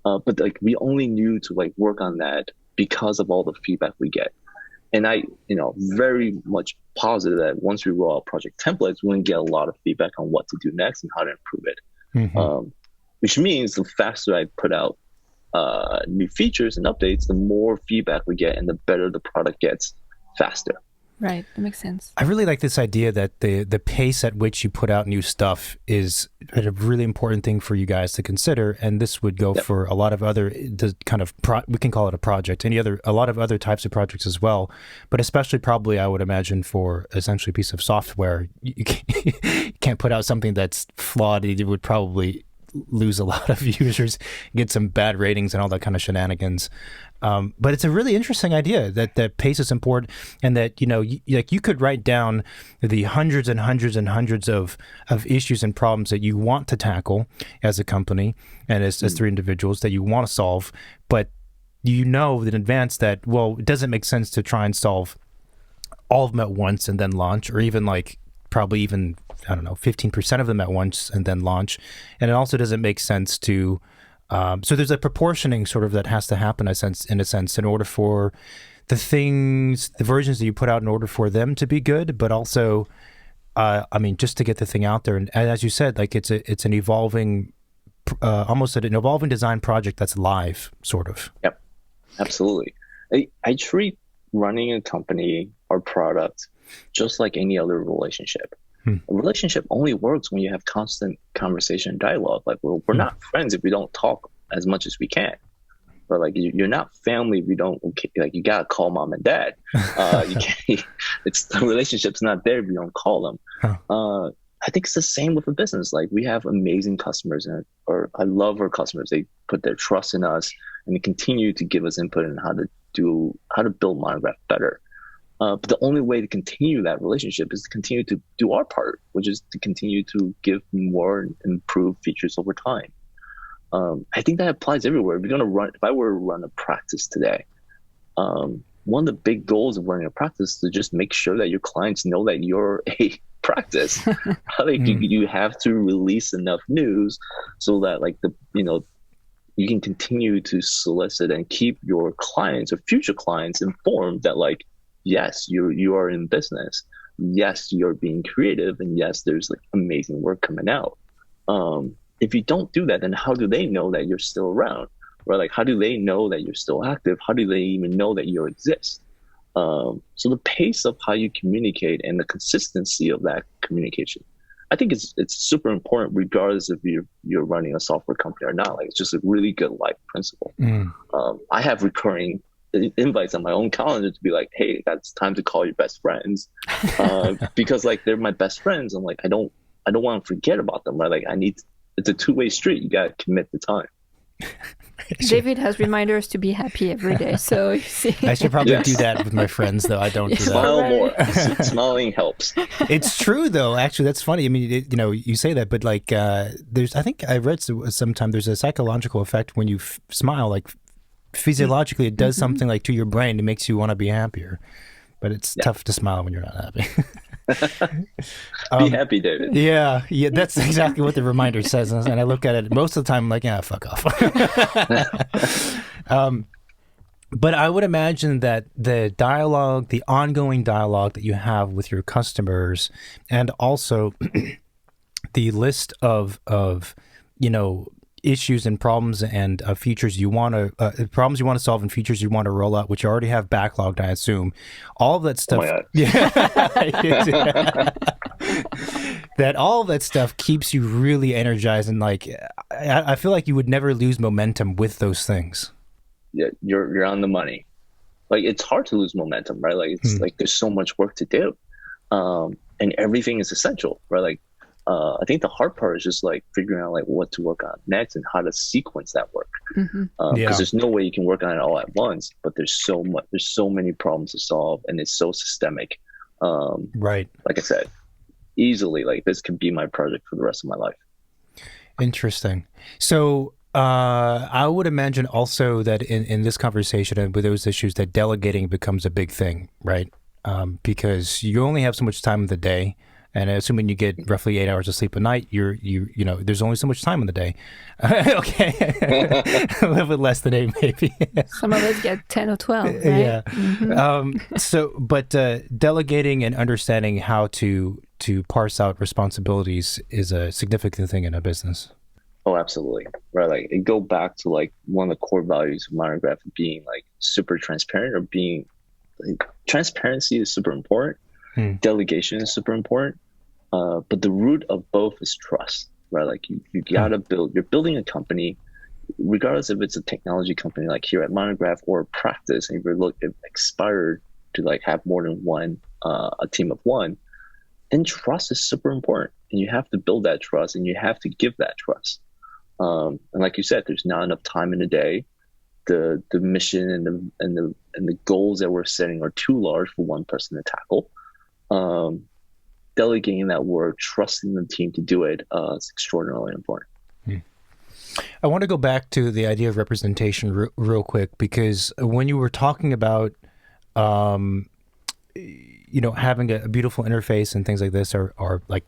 But like we only knew to like work on that because of all the feedback we get. And I, very much positive that once we roll out project templates, we're going to get a lot of feedback on what to do next and how to improve it. Which means the faster I put out new features and updates, the more feedback we get and the better the product gets faster. Right, that makes sense. I really like this idea that the pace at which you put out new stuff is a really important thing for you guys to consider, and this would go for a lot of other we can call it a project, a lot of other types of projects as well, but especially probably I would imagine for essentially a piece of software, you can't put out something that's flawed. It would probably lose a lot of users, get some bad ratings and all that kind of shenanigans. But it's a really interesting idea that pace is important, and that you could write down the hundreds and hundreds and hundreds of issues and problems that you want to tackle as a company and as 3 individuals that you want to solve, but in advance that it doesn't make sense to try and solve all of them at once and then launch, or even like probably even 15% of them at once and then launch. And it also doesn't make sense to So there's a proportioning sort of that has to happen, in a sense, in order for the versions that you put out in order for them to be good, but also, I mean, just to get the thing out there. And as you said, like it's an evolving, almost an evolving design project that's live, sort of. Yep, absolutely. I treat running a company or product just like any other relationship. A relationship only works when you have constant conversation and dialogue. Like, we're not friends if we don't talk as much as we can. But like, you're not family if you don't, like, you gotta call mom and dad. You can't, the relationship's not there if you don't call them. I think it's the same with a business. Like, we have amazing customers, or I love our customers. They put their trust in us and they continue to give us input on how to build Monograph better. But the only way to continue that relationship is to continue to do our part, which is to continue to give more and improve features over time. I think that applies everywhere. If I were to run a practice today, one of the big goals of running a practice is to just make sure that your clients know that you're a practice. Like, you have to release enough news so that, like, you can continue to solicit and keep your clients or future clients informed that, like, yes, you are in business. Yes, you're being creative, and yes, there's like amazing work coming out. If you don't do that, then how do they know that you're still around? Or like, how do they know that you're still active? How do they even know that you exist? So the pace of how you communicate and the consistency of that communication, I think it's super important, regardless if you're running a software company or not. Like, it's just a really good life principle. I have recurring invites on my own calendar to be like, hey, that's time to call your best friends, because like, they're my best friends. I'm like, I don't want to forget about them, right? Like, it's a two-way street. You got to commit the time. David has reminders to be happy every day, so you see. I should probably do that with my friends, though. I don't do that. Smile more. Smiling helps. It's true, though. Actually, that's funny. I mean, you say that, but like, I think I read sometime there's a psychological effect when you smile. Like, physiologically, it does something like to your brain. It makes you want to be happier, but it's tough to smile when you're not happy. Be happy, David. Yeah, that's exactly what the reminder says, and I look at it most of the time. I'm like, yeah, fuck off. But I would imagine that the dialogue, the ongoing dialogue that you have with your customers, and also the list of issues and problems and features you want to problems you want to solve and features you want to roll out, which you already have backlogged, I assume. All of that stuff. Oh that all of that stuff keeps you really energized, and like, I feel like you would never lose momentum with those things. Yeah, you're on the money. Like, it's hard to lose momentum, right? Like, it's like, there's so much work to do, and everything is essential, right? Like, I think the hard part is just like figuring out like what to work on next and how to sequence that work. Because there's no way you can work on it all at once, but there's so many problems to solve, and it's so systemic. Right. Like I said, easily, like, this could be my project for the rest of my life. Interesting. So I would imagine also that in this conversation and with those issues, that delegating becomes a big thing, right? Because you only have so much time in the day. And assuming you get roughly 8 hours of sleep a night, there's only so much time in the day. Okay, a little bit less than 8, maybe. Some of us get 10 or 12, right? Yeah. But delegating and understanding how to parse out responsibilities is a significant thing in a business. Oh, absolutely. Right. Like, it go back to like one of the core values of Monograph being like super transparent, or being like, transparency is super important. Delegation is super important. But the root of both is trust, right? Like, you gotta you're building a company, regardless if it's a technology company like here at Monograph, or a practice, and if aspired to like have more than one, a team of one, then trust is super important. And you have to build that trust, and you have to give that trust. And like you said, there's not enough time in a day. The mission and the goals that we're setting are too large for one person to tackle. Delegating that work, trusting the team to do it, is extraordinarily important. I want to go back to the idea of representation real quick, because when you were talking about, having a beautiful interface and things like this are like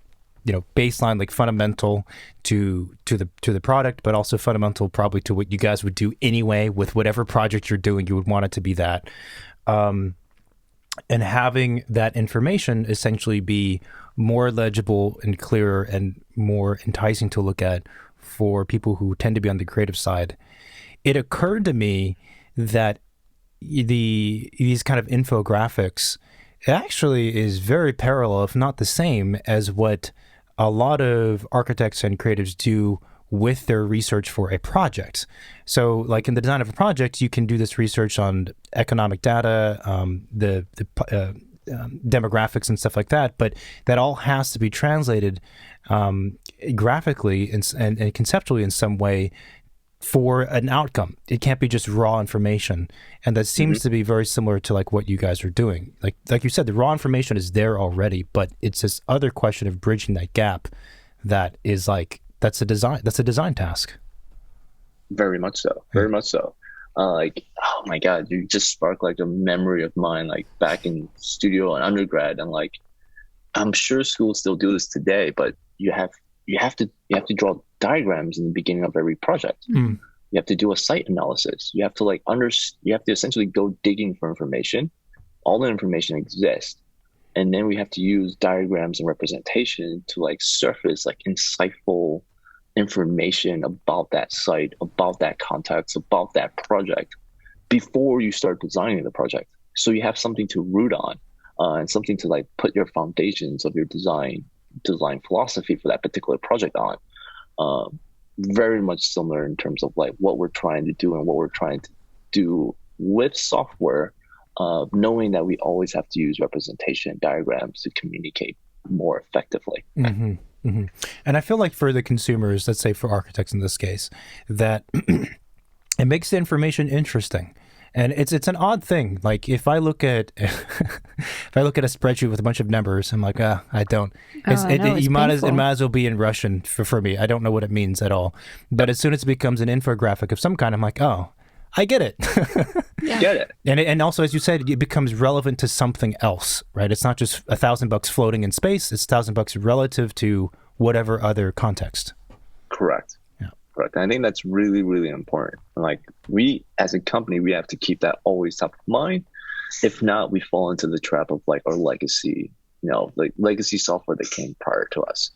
baseline, like fundamental to the product, but also fundamental probably to what you guys would do anyway with whatever project you're doing. You would want it to be that. And having that information essentially be more legible and clearer and more enticing to look at for people who tend to be on the creative side. It occurred to me that these kind of infographics actually is very parallel, if not the same, as what a lot of architects and creatives do with their research for a project. So like in the design of a project, you can do this research on economic data, the demographics and stuff like that, but that all has to be translated graphically and conceptually in some way for an outcome. It can't be just raw information. And that seems to be very similar to like what you guys are doing. Like you said, the raw information is there already, but it's this other question of bridging that gap that is like, that's a design task. Very much so. Very much so. Like, oh my God, you just sparked like a memory of mine, like back in studio and undergrad. And like, I'm sure schools still do this today, but you have to draw diagrams in the beginning of every project. You have to do a site analysis. You have to you have to essentially go digging for information. All the information exists. And then we have to use diagrams and representation to like surface like insightful information about that site, about that context, about that project before you start designing the project. So you have something to root on and something to like put your foundations of your design philosophy for that particular project on. Very much similar in terms of like what we're trying to do and what we're trying to do with software, knowing that we always have to use representation diagrams to communicate more effectively. And I feel like for the consumers, let's say for architects in this case, that it makes the information interesting. And it's an odd thing. Like if I look at a spreadsheet with a bunch of numbers, I'm like, I don't. It might as well be in Russian for me. I don't know what it means at all. But as soon as it becomes an infographic of some kind, I'm like, oh, I get it. Get it. And also, as you said, it becomes relevant to something else, right? It's not just $1,000 floating in space. It's $1,000 relative to whatever other context. Correct. Correct. And I think that's really, really important. Like we, as a company, we have to keep that always top of mind. If not, we fall into the trap of like our legacy, like legacy software that came prior to us.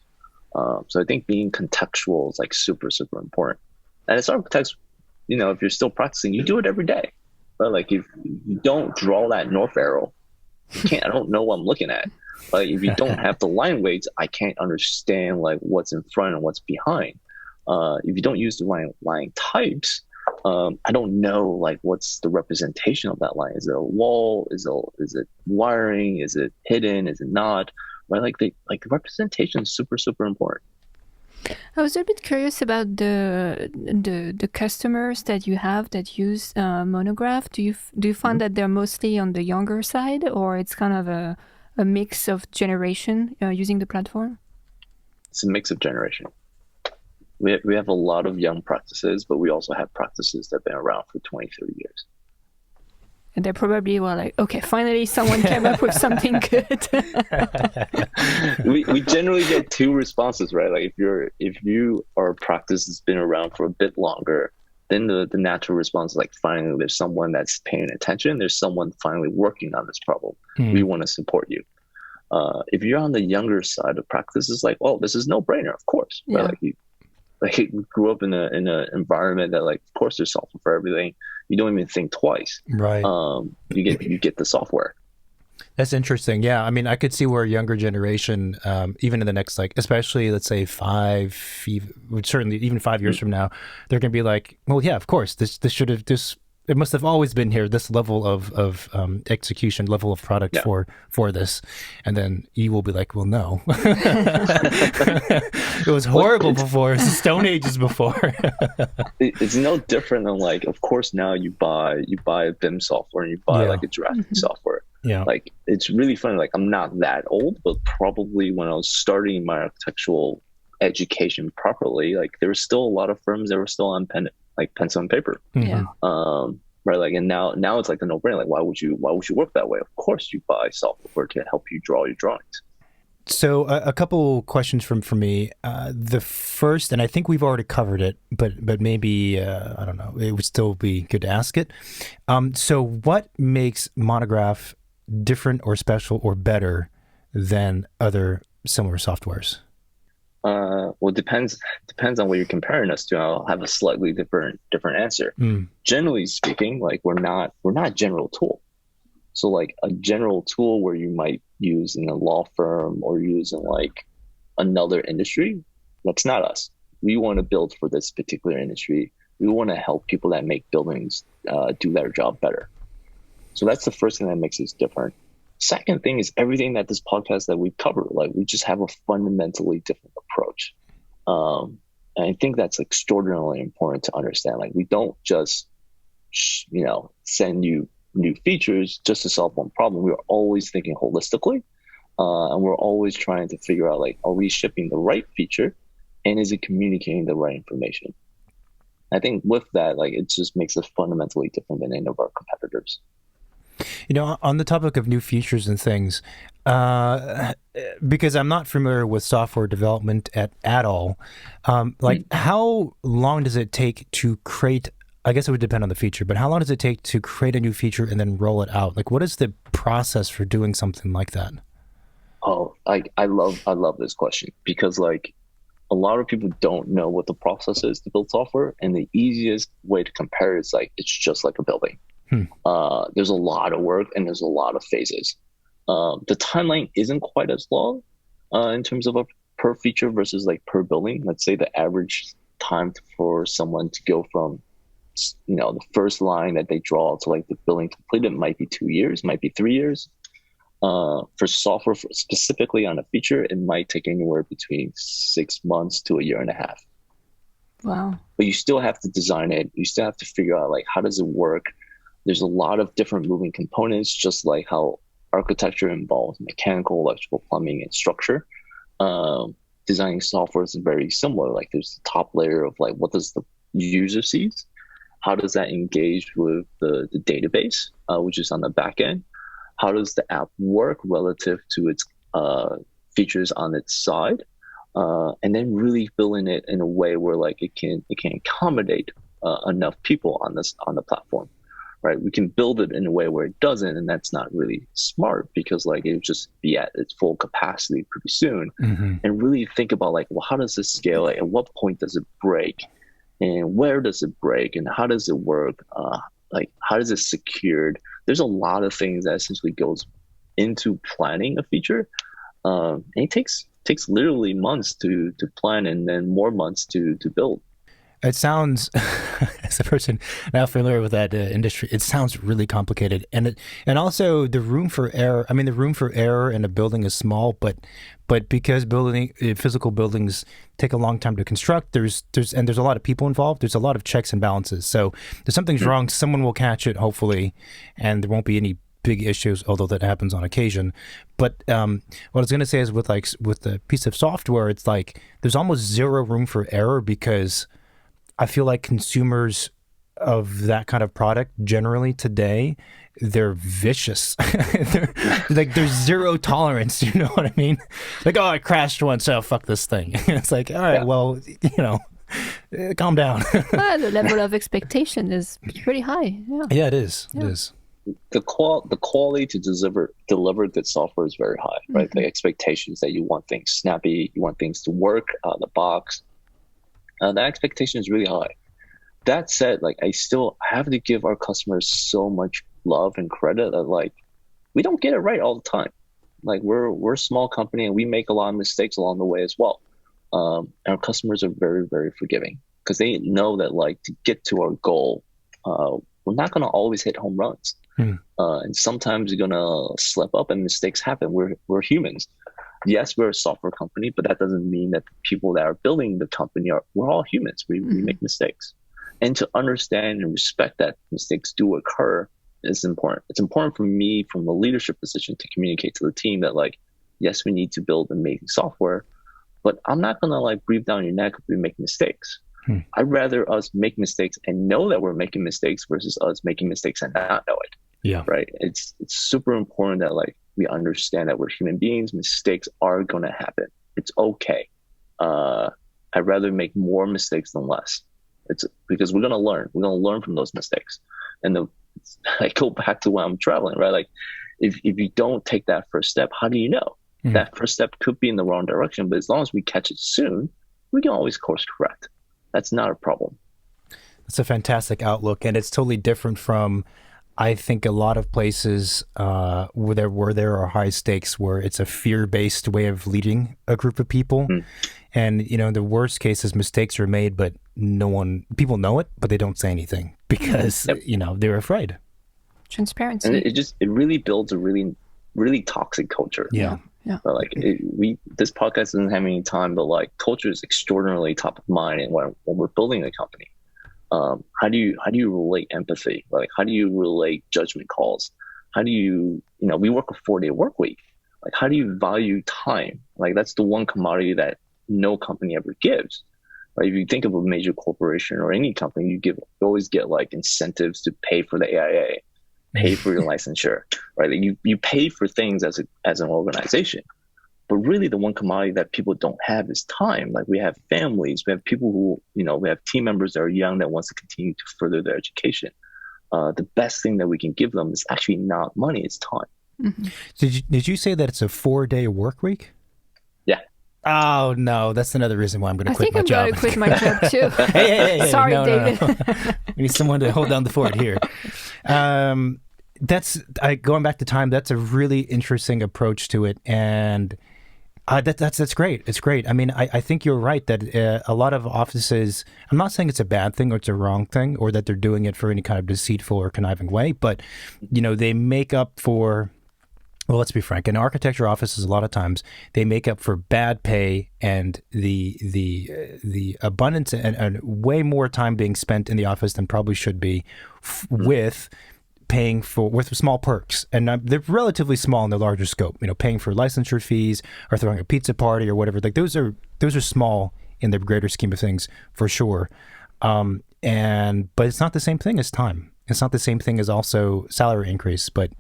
So I think being contextual is like super, super important. And as architects, if you're still practicing, you do it every day. But like if you don't draw that north arrow, I don't know what I'm looking at. Like if you don't have the line weights, I can't understand like what's in front and what's behind. If you don't use the line types, I don't know like what's the representation of that line. Is it a wall? Is it wiring? Is it hidden? Is it not? Right? Like the representation is super, super important. I was a bit curious about the customers that you have that use Monograph. Do you find that they're mostly on the younger side, or it's kind of a mix of generation using the platform? It's a mix of generation. We have a lot of young practices, but we also have practices that have been around for 20, 30 years. And they probably were like, okay, finally someone came up with something good. we generally get two responses, right? Like if our practice has been around for a bit longer, then the natural response is like, finally there's someone that's paying attention. There's someone finally working on this problem. We want to support you. If you're on the younger side of practice, it's like, oh, this is no brainer, of course. Yeah. Right? Like we grew up in an environment that like, of course there's software for everything. You don't even think twice. Right. You get the software. That's interesting. Yeah. I mean, I could see where a younger generation, even in the next, like, especially let's say 5 years from now, they're going to be like, well, yeah, of course, it must have always been here, this level of execution, level of product for this. And then you will be like, well, no. It was horrible before. It's the Stone Ages before. It's no different than like, of course, now you buy a BIM software and you buy like a drafting software. Yeah. Like, it's really funny. Like, I'm not that old, but probably when I was starting my architectural education properly, like there were still a lot of firms that were still on pencil and paper. Yeah. Right. Like, and now it's like a no brainer. Like, why would you work that way? Of course you buy software to help you draw your drawings. So a couple questions from me. The first, and I think we've already covered it, but maybe I don't know. It would still be good to ask it. So what makes Monograph different or special or better than other similar softwares? Well, it depends on what you're comparing us to. I'll have a slightly different answer. Generally speaking, like we're not general tool. So like a general tool where you might use in a law firm or use in like another industry, that's not us. We want to build for this particular industry. We want to help people that make buildings do their job better. So that's the first thing that makes us different. Second thing is everything that this podcast that we cover, like we just have a fundamentally different approach. And I think that's extraordinarily important to understand. Like we don't just, send you new features just to solve one problem. We're always thinking holistically, and we're always trying to figure out like, are we shipping the right feature, and is it communicating the right information? I think with that, like it just makes us fundamentally different than any of our competitors. On the topic of new features and things, because I'm not familiar with software development at all, how long does it take to create? I guess it would depend on the feature, but how long does it take to create a new feature and then roll it out? Like, what is the process for doing something like that? Oh, I love this question because like a lot of people don't know what the process is to build software, and the easiest way to compare is like it's just like a building. There's a lot of work and there's a lot of phases. The timeline isn't quite as long in terms of a per feature versus like per building. Let's say the average time for someone to go from the first line that they draw to like the building completed might be 2 years, might be 3 years. For software, specifically on a feature, it might take anywhere between 6 months to a year and a half. Wow. But you still have to design it. You still have to figure out like, how does it work? There's a lot of different moving components, just like how architecture involves mechanical, electrical, plumbing, and structure. Designing software is very similar. Like there's the top layer of like, what does the user sees? How does that engage with the database, which is on the back end? How does the app work relative to its features on its side? And then really building it in a way where like it can accommodate enough people on the platform. Right, we can build it in a way where it doesn't, and that's not really smart because like it would just be at its full capacity pretty soon. And really think about like, well, how does this scale? Like, at what point does it break, and where does it break, and how does it work? Like, how is it secured? There's a lot of things that essentially goes into planning a feature, and it takes literally months to plan, and then more months to build. It sounds, as a person now familiar with that industry, it sounds really complicated, and also the room for error. I mean, the room for error in a building is small, but because physical buildings take a long time to construct, there's a lot of people involved. There's a lot of checks and balances. So if something's wrong, someone will catch it, hopefully, and there won't be any big issues, although that happens on occasion. But what I was going to say is with the piece of software, it's like there's almost zero room for error because I feel like consumers of that kind of product generally today, they're vicious. There's zero tolerance. You know what I mean? Like, oh, I crashed once. Oh, fuck this thing. It's like, all right, well, calm down. The level of expectation is pretty high. Yeah, it is. Yeah. It is. The quality to deliver good software is very high, right? The expectations that you want things snappy, you want things to work out of the box. That expectation is really high. That said, like I still have to give our customers so much love and credit that like we don't get it right all the time. Like we're a small company and we make a lot of mistakes along the way as well. Our customers are very, very forgiving because they know that like to get to our goal, we're not going to always hit home runs. And sometimes you're going to slip up and mistakes happen. We're humans. Yes, we're a software company, but that doesn't mean that the people that are building the company we're all humans. We make mistakes. And to understand and respect that mistakes do occur is important. It's important for me from a leadership position to communicate to the team that like, yes, we need to build amazing software, but I'm not going to like breathe down your neck if we make mistakes. I'd rather us make mistakes and know that we're making mistakes versus us making mistakes and not know it. Yeah. Right. It's super important that like We understand that we're human beings. Mistakes are going to happen. It's okay. I'd rather make more mistakes than less. It's because we're going to learn. We're going to learn from those mistakes. And I go back to when I'm traveling, right? Like if you don't take that first step, how do you know? That first step could be in the wrong direction, but as long as we catch it soon, we can always course correct. That's not a problem. That's a fantastic outlook, and it's totally different from, I think, a lot of places where there are high stakes, where it's a fear-based way of leading a group of people. And, you know, the worst cases, mistakes are made, but people know it, but they don't say anything because, you know, they're afraid. Transparency. And it really builds a really, really toxic culture. Yeah. But like this podcast doesn't have any time, but like culture is extraordinarily top of mind. And when we're building a company, how do you relate empathy? Like, how do you relate judgment calls? How do you we work a 4-day work week. Like, how do you value time? Like, that's the one commodity that no company ever gives. Right? If you think of a major corporation or any company, you always get like incentives to pay for the AIA, pay for your licensure, right? Like you pay for things as an organization. But really the one commodity that people don't have is time. Like, we have families, we have people who, we have team members that are young that wants to continue to further their education. The best thing that we can give them is actually not money, it's time. Mm-hmm. Did you say that it's a 4-day work week? Yeah. Oh, no, that's another reation why I'm going to quit my job. I think I'm going to quit my job too. Hey, Sorry, no, David. No. We need someone to hold down the fort here. Going back to time, that's a really interesting approach to it. And that's great. It's great. I mean, I think you're right that a lot of offices, I'm not saying it's a bad thing or it's a wrong thing or that they're doing it for any kind of deceitful or conniving way, but, they make up for, well, let's be frank, in architecture offices, a lot of times they make up for bad pay and the abundance and way more time being spent in the office than probably should be with small perks, and they're relatively small in the larger scope. Paying for licensure fees or throwing a pizza party or whatever. Like those are small in the greater scheme of things for sure. But it's not the same thing as time. It's not the same thing as also salary increase, but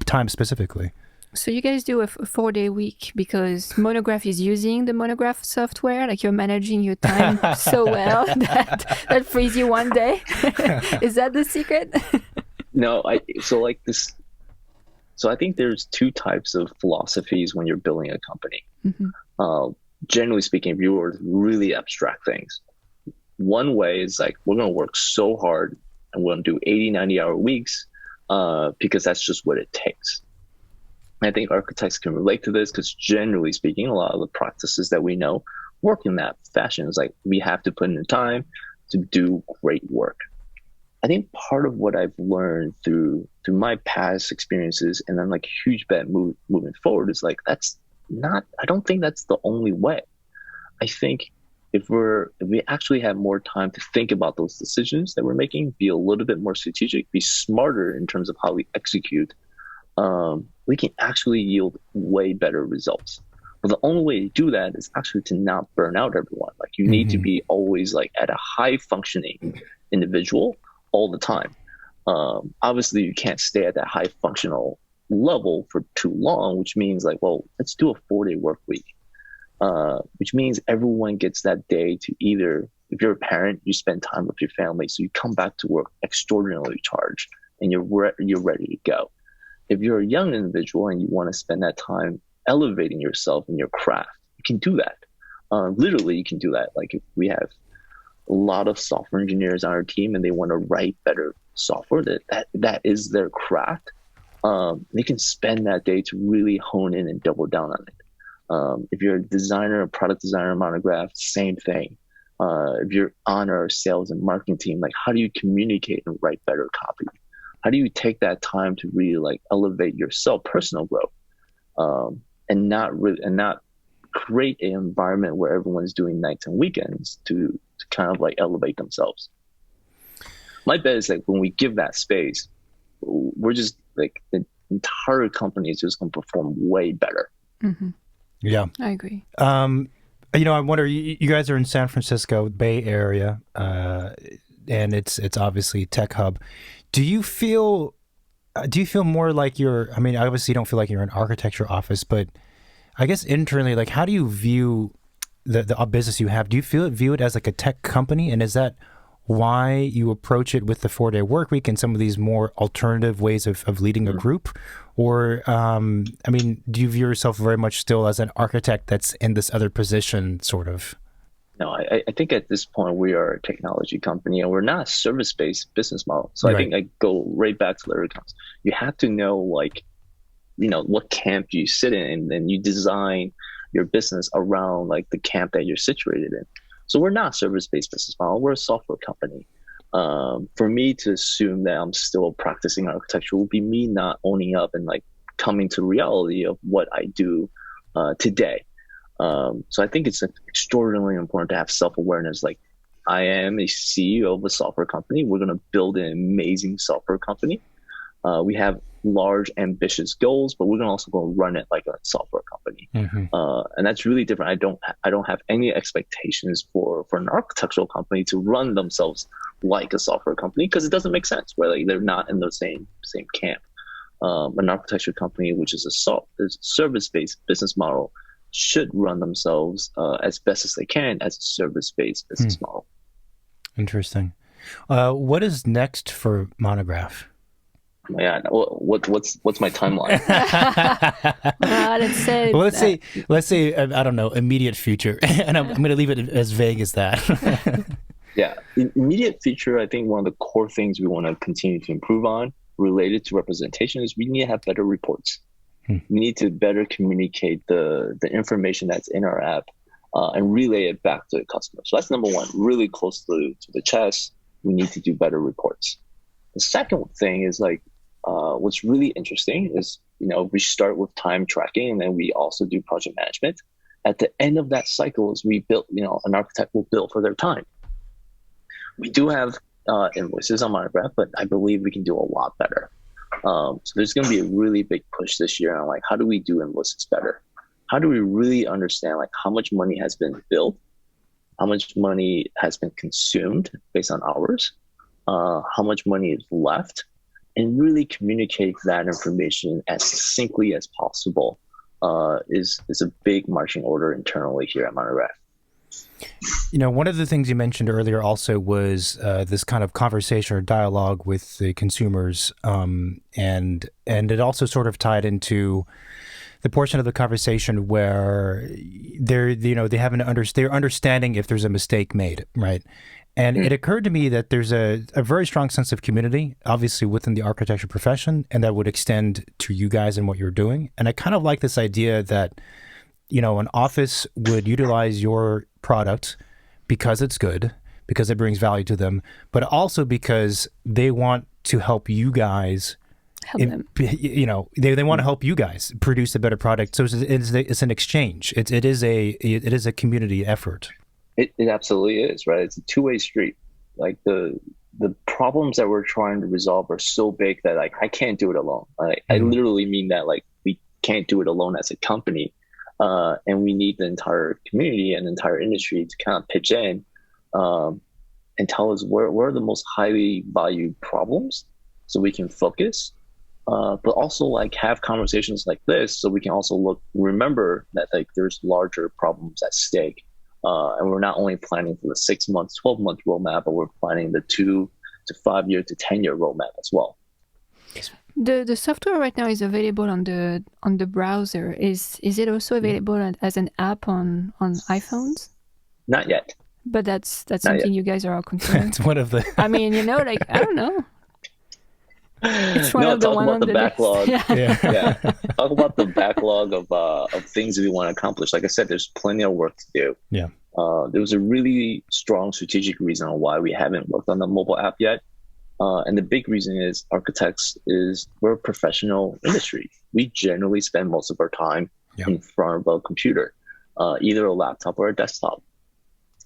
time specifically. So you guys do a 4-day week because Monograph is using the Monograph software. Like, you're managing your time so well that frees you one day. Is that the secret? No, so I think there's two types of philosophies when you're building a company. Mm-hmm. Generally speaking, if you were really abstract things, one way is like, we're going to work so hard and we're going to do 80, 90-hour weeks because that's just what it takes. And I think architects can relate to this because generally speaking, a lot of the practices that we know work in that fashion. It's like, we have to put in the time to do great work. I think part of what I've learned through my past experiences and then like huge bet moving forward is like, I don't think that's the only way. I think if we actually have more time to think about those decisions that we're making, be a little bit more strategic, be smarter in terms of how we execute, we can actually yield way better results. But the only way to do that is actually to not burn out everyone. Like, you need to be always like at a high functioning individual all the time. Obviously you can't stay at that high functional level for too long, which means like, well, let's do a 4-day work week, which means everyone gets that day to either, if you're a parent, you spend time with your family, so you come back to work extraordinarily charged and you're ready to go. If you're a young individual and you want to spend that time elevating yourself in your craft, you can do that. Literally, you can do that. Like, if we have a lot of software engineers on our team and they want to write better software, that is their craft, they can spend that day to really hone in and double down on it. If you're a designer, a product designer, Monograph, same thing. If you're on our sales and marketing team, like, how do you communicate and write better copy? How do you take that time to really like elevate yourself, personal growth, and not create an environment where everyone's doing nights and weekends to kind of like elevate themselves? My bet is like, when we give that space, we're just like, the entire company is just going to perform way better. Mm-hmm. Yeah, I agree. I wonder, you guys are in San Francisco, Bay Area, and it's obviously tech hub. Do you feel, do you feel more like I mean, obviously you don't feel like you're an architecture office, but I guess internally, like, how do you view the business you have? Do you view it as like a tech company? And is that why you approach it with the 4-day work week and some of these more alternative ways of leading a group? Or, I mean, do you view yourself very much still as an architect that's in this other position, sort of? No, I think at this point we are a technology company and we're not a service-based business model. So I think I go right back to Larry Combs. You have to know, like, you know, what camp you sit in, and you design your business around like the camp that you're situated in. So we're not a service-based business model. We're a software company. For me to assume that I'm still practicing architecture will be me not owning up and like coming to reality of what I do today. So I think it's extraordinarily important to have self-awareness. Like, I am a CEO of a software company. We're going to build an amazing software company. We have large, ambitious goals, but we're going to also go run it like a software company. And that's really different. I don't have any expectations for an architectural company to run themselves like a software company, because it doesn't make sense, where like they're not in the same camp. An architecture company, which is a service-based business model, should run themselves as best as they can as a service-based business model. Interesting. What is next for Monograph? Yeah, what's my timeline? Let's say I don't know, immediate future, and I'm going to leave it as vague as that. Yeah, immediate future. I think one of the core things we want to continue to improve on related to representation is we need to have better reports. We need to better communicate the information that's in our app and relay it back to the customer. So that's number one, really close to the chest. We need to do better reports. The second thing is like, what's really interesting is, you know, we start with time tracking and then we also do project management. At the end of that cycle is we build, you know, an architect will bill for their time. We do have invoices on Monograph, but I believe we can do a lot better. So there's going to be a really big push this year on like, how do we do invoices better? How do we really understand like how much money has been billed, how much money has been consumed based on hours, how much money is left, and really communicate that information as succinctly as possible is a big marching order internally here at Monograph. You know, one of the things you mentioned earlier also was this kind of conversation or dialogue with the consumers, and it also sort of tied into the portion of the conversation where they're understanding if there's a mistake made, right? And it occurred to me that there's a very strong sense of community, obviously within the architecture profession, and that would extend to you guys and what you're doing. And I kind of like this idea that, you know, an office would utilize your product because it's good, because it brings value to them, but also because they want to help you guys. You know, they want to help you guys produce a better product. So it's an exchange. It is a community effort. It absolutely is, right? It's a two-way street. Like the problems that we're trying to resolve are so big that like I can't do it alone. I literally mean that, like, we can't do it alone as a company, and we need the entire community and the entire industry to kind of pitch in and tell us where are the most highly valued problems, so we can focus. But also like have conversations like this, so we can also remember that like there's larger problems at stake. And we're not only planning for the 6 month, 12-month roadmap, but we're planning the 2 to 5 year to 10-year roadmap as well. The software right now is available on the browser. Is it also available as an app on iPhones? Not yet. But that's something you guys are all considering. It's one of the. I mean, you know, like, I don't know. It's one of the one on the backlog. Yeah. Talk about the backlog of things we want to accomplish. Like I said, there's plenty of work to do. Yeah. There was a really strong strategic reason on why we haven't worked on the mobile app yet. And the big reason is we're a professional industry. We generally spend most of our time in front of a computer, either a laptop or a desktop.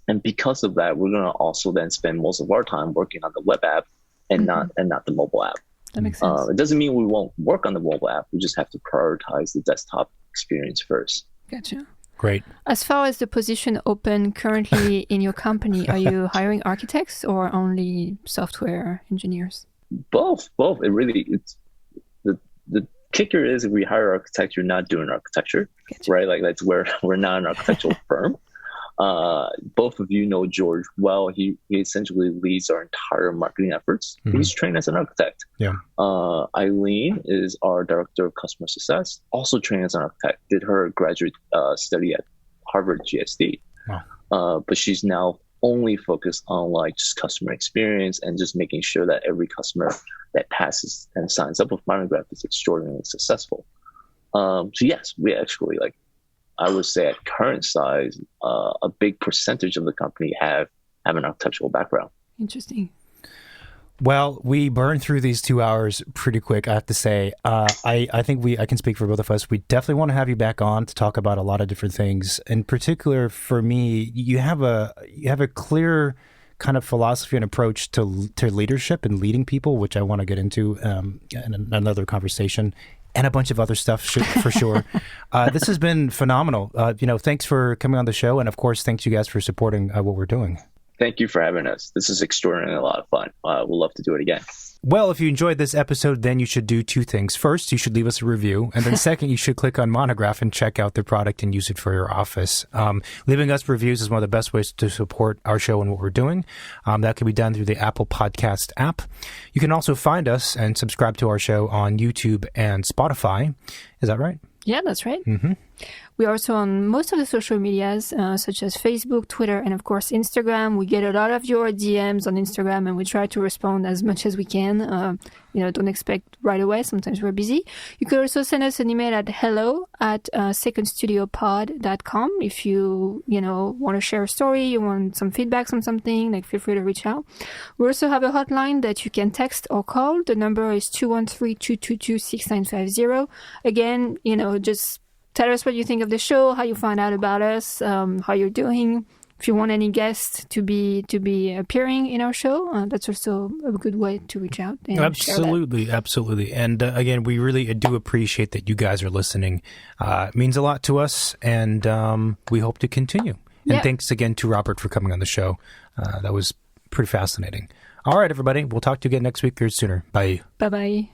And because of that, we're going to also then spend most of our time working on the web app and not the mobile app. That makes sense. It doesn't mean we won't work on the mobile app. We just have to prioritize the desktop experience first. Gotcha. Great. As far as the position open currently in your company, are you hiring architects or only software engineers? Both. the kicker is if we hire an architect, you're not doing architecture, right? Like that's where we're not an architectural firm. Both of you know George well. He essentially leads our entire marketing efforts. He's trained as an architect. Yeah. Eileen is our director of customer success, also trained as an architect. Did her graduate study at Harvard GSD. Wow. But she's now only focused on like just customer experience and just making sure that every customer that passes and signs up with Monograph is extraordinarily successful. So yes, we actually, like, I would say at current size, a big percentage of the company have an architectural background. Interesting. Well, we burned through these 2 hours pretty quick, I have to say. I think I can speak for both of us. We definitely want to have you back on to talk about a lot of different things. In particular, for me, you have a clear kind of philosophy and approach to leadership and leading people, which I want to get into in another conversation, and a bunch of other stuff for sure. This has been phenomenal. Thanks for coming on the show, and of course, thanks you guys for supporting what we're doing. Thank you for having us. This is extraordinarily a lot of fun. We'll love to do it again. Well, if you enjoyed this episode, then you should do two things. First, you should leave us a review. And then second, you should click on Monograph and check out their product and use it for your office. Leaving us reviews is one of the best ways to support our show and what we're doing. That can be done through the Apple Podcast app. You can also find us and subscribe to our show on YouTube and Spotify. Is that right? Yeah, that's right. Mm-hmm. We're also on most of the social medias, such as Facebook, Twitter, and of course, Instagram. We get a lot of your DMs on Instagram, and we try to respond as much as we can. Don't expect right away. Sometimes we're busy. You could also send us an email at hello@secondstudiopod.com. If you want to share a story, you want some feedback on something, feel free to reach out. We also have a hotline that you can text or call. The number is 213-222-6950. Again, just tell us what you think of the show, how you found out about us, how you're doing. If you want any guests to be appearing in our show, that's also a good way to reach out. And absolutely. And again, we really do appreciate that you guys are listening. It means a lot to us, and we hope to continue. And thanks again to Robert for coming on the show. That was pretty fascinating. All right, everybody. We'll talk to you again next week or sooner. Bye. Bye-bye.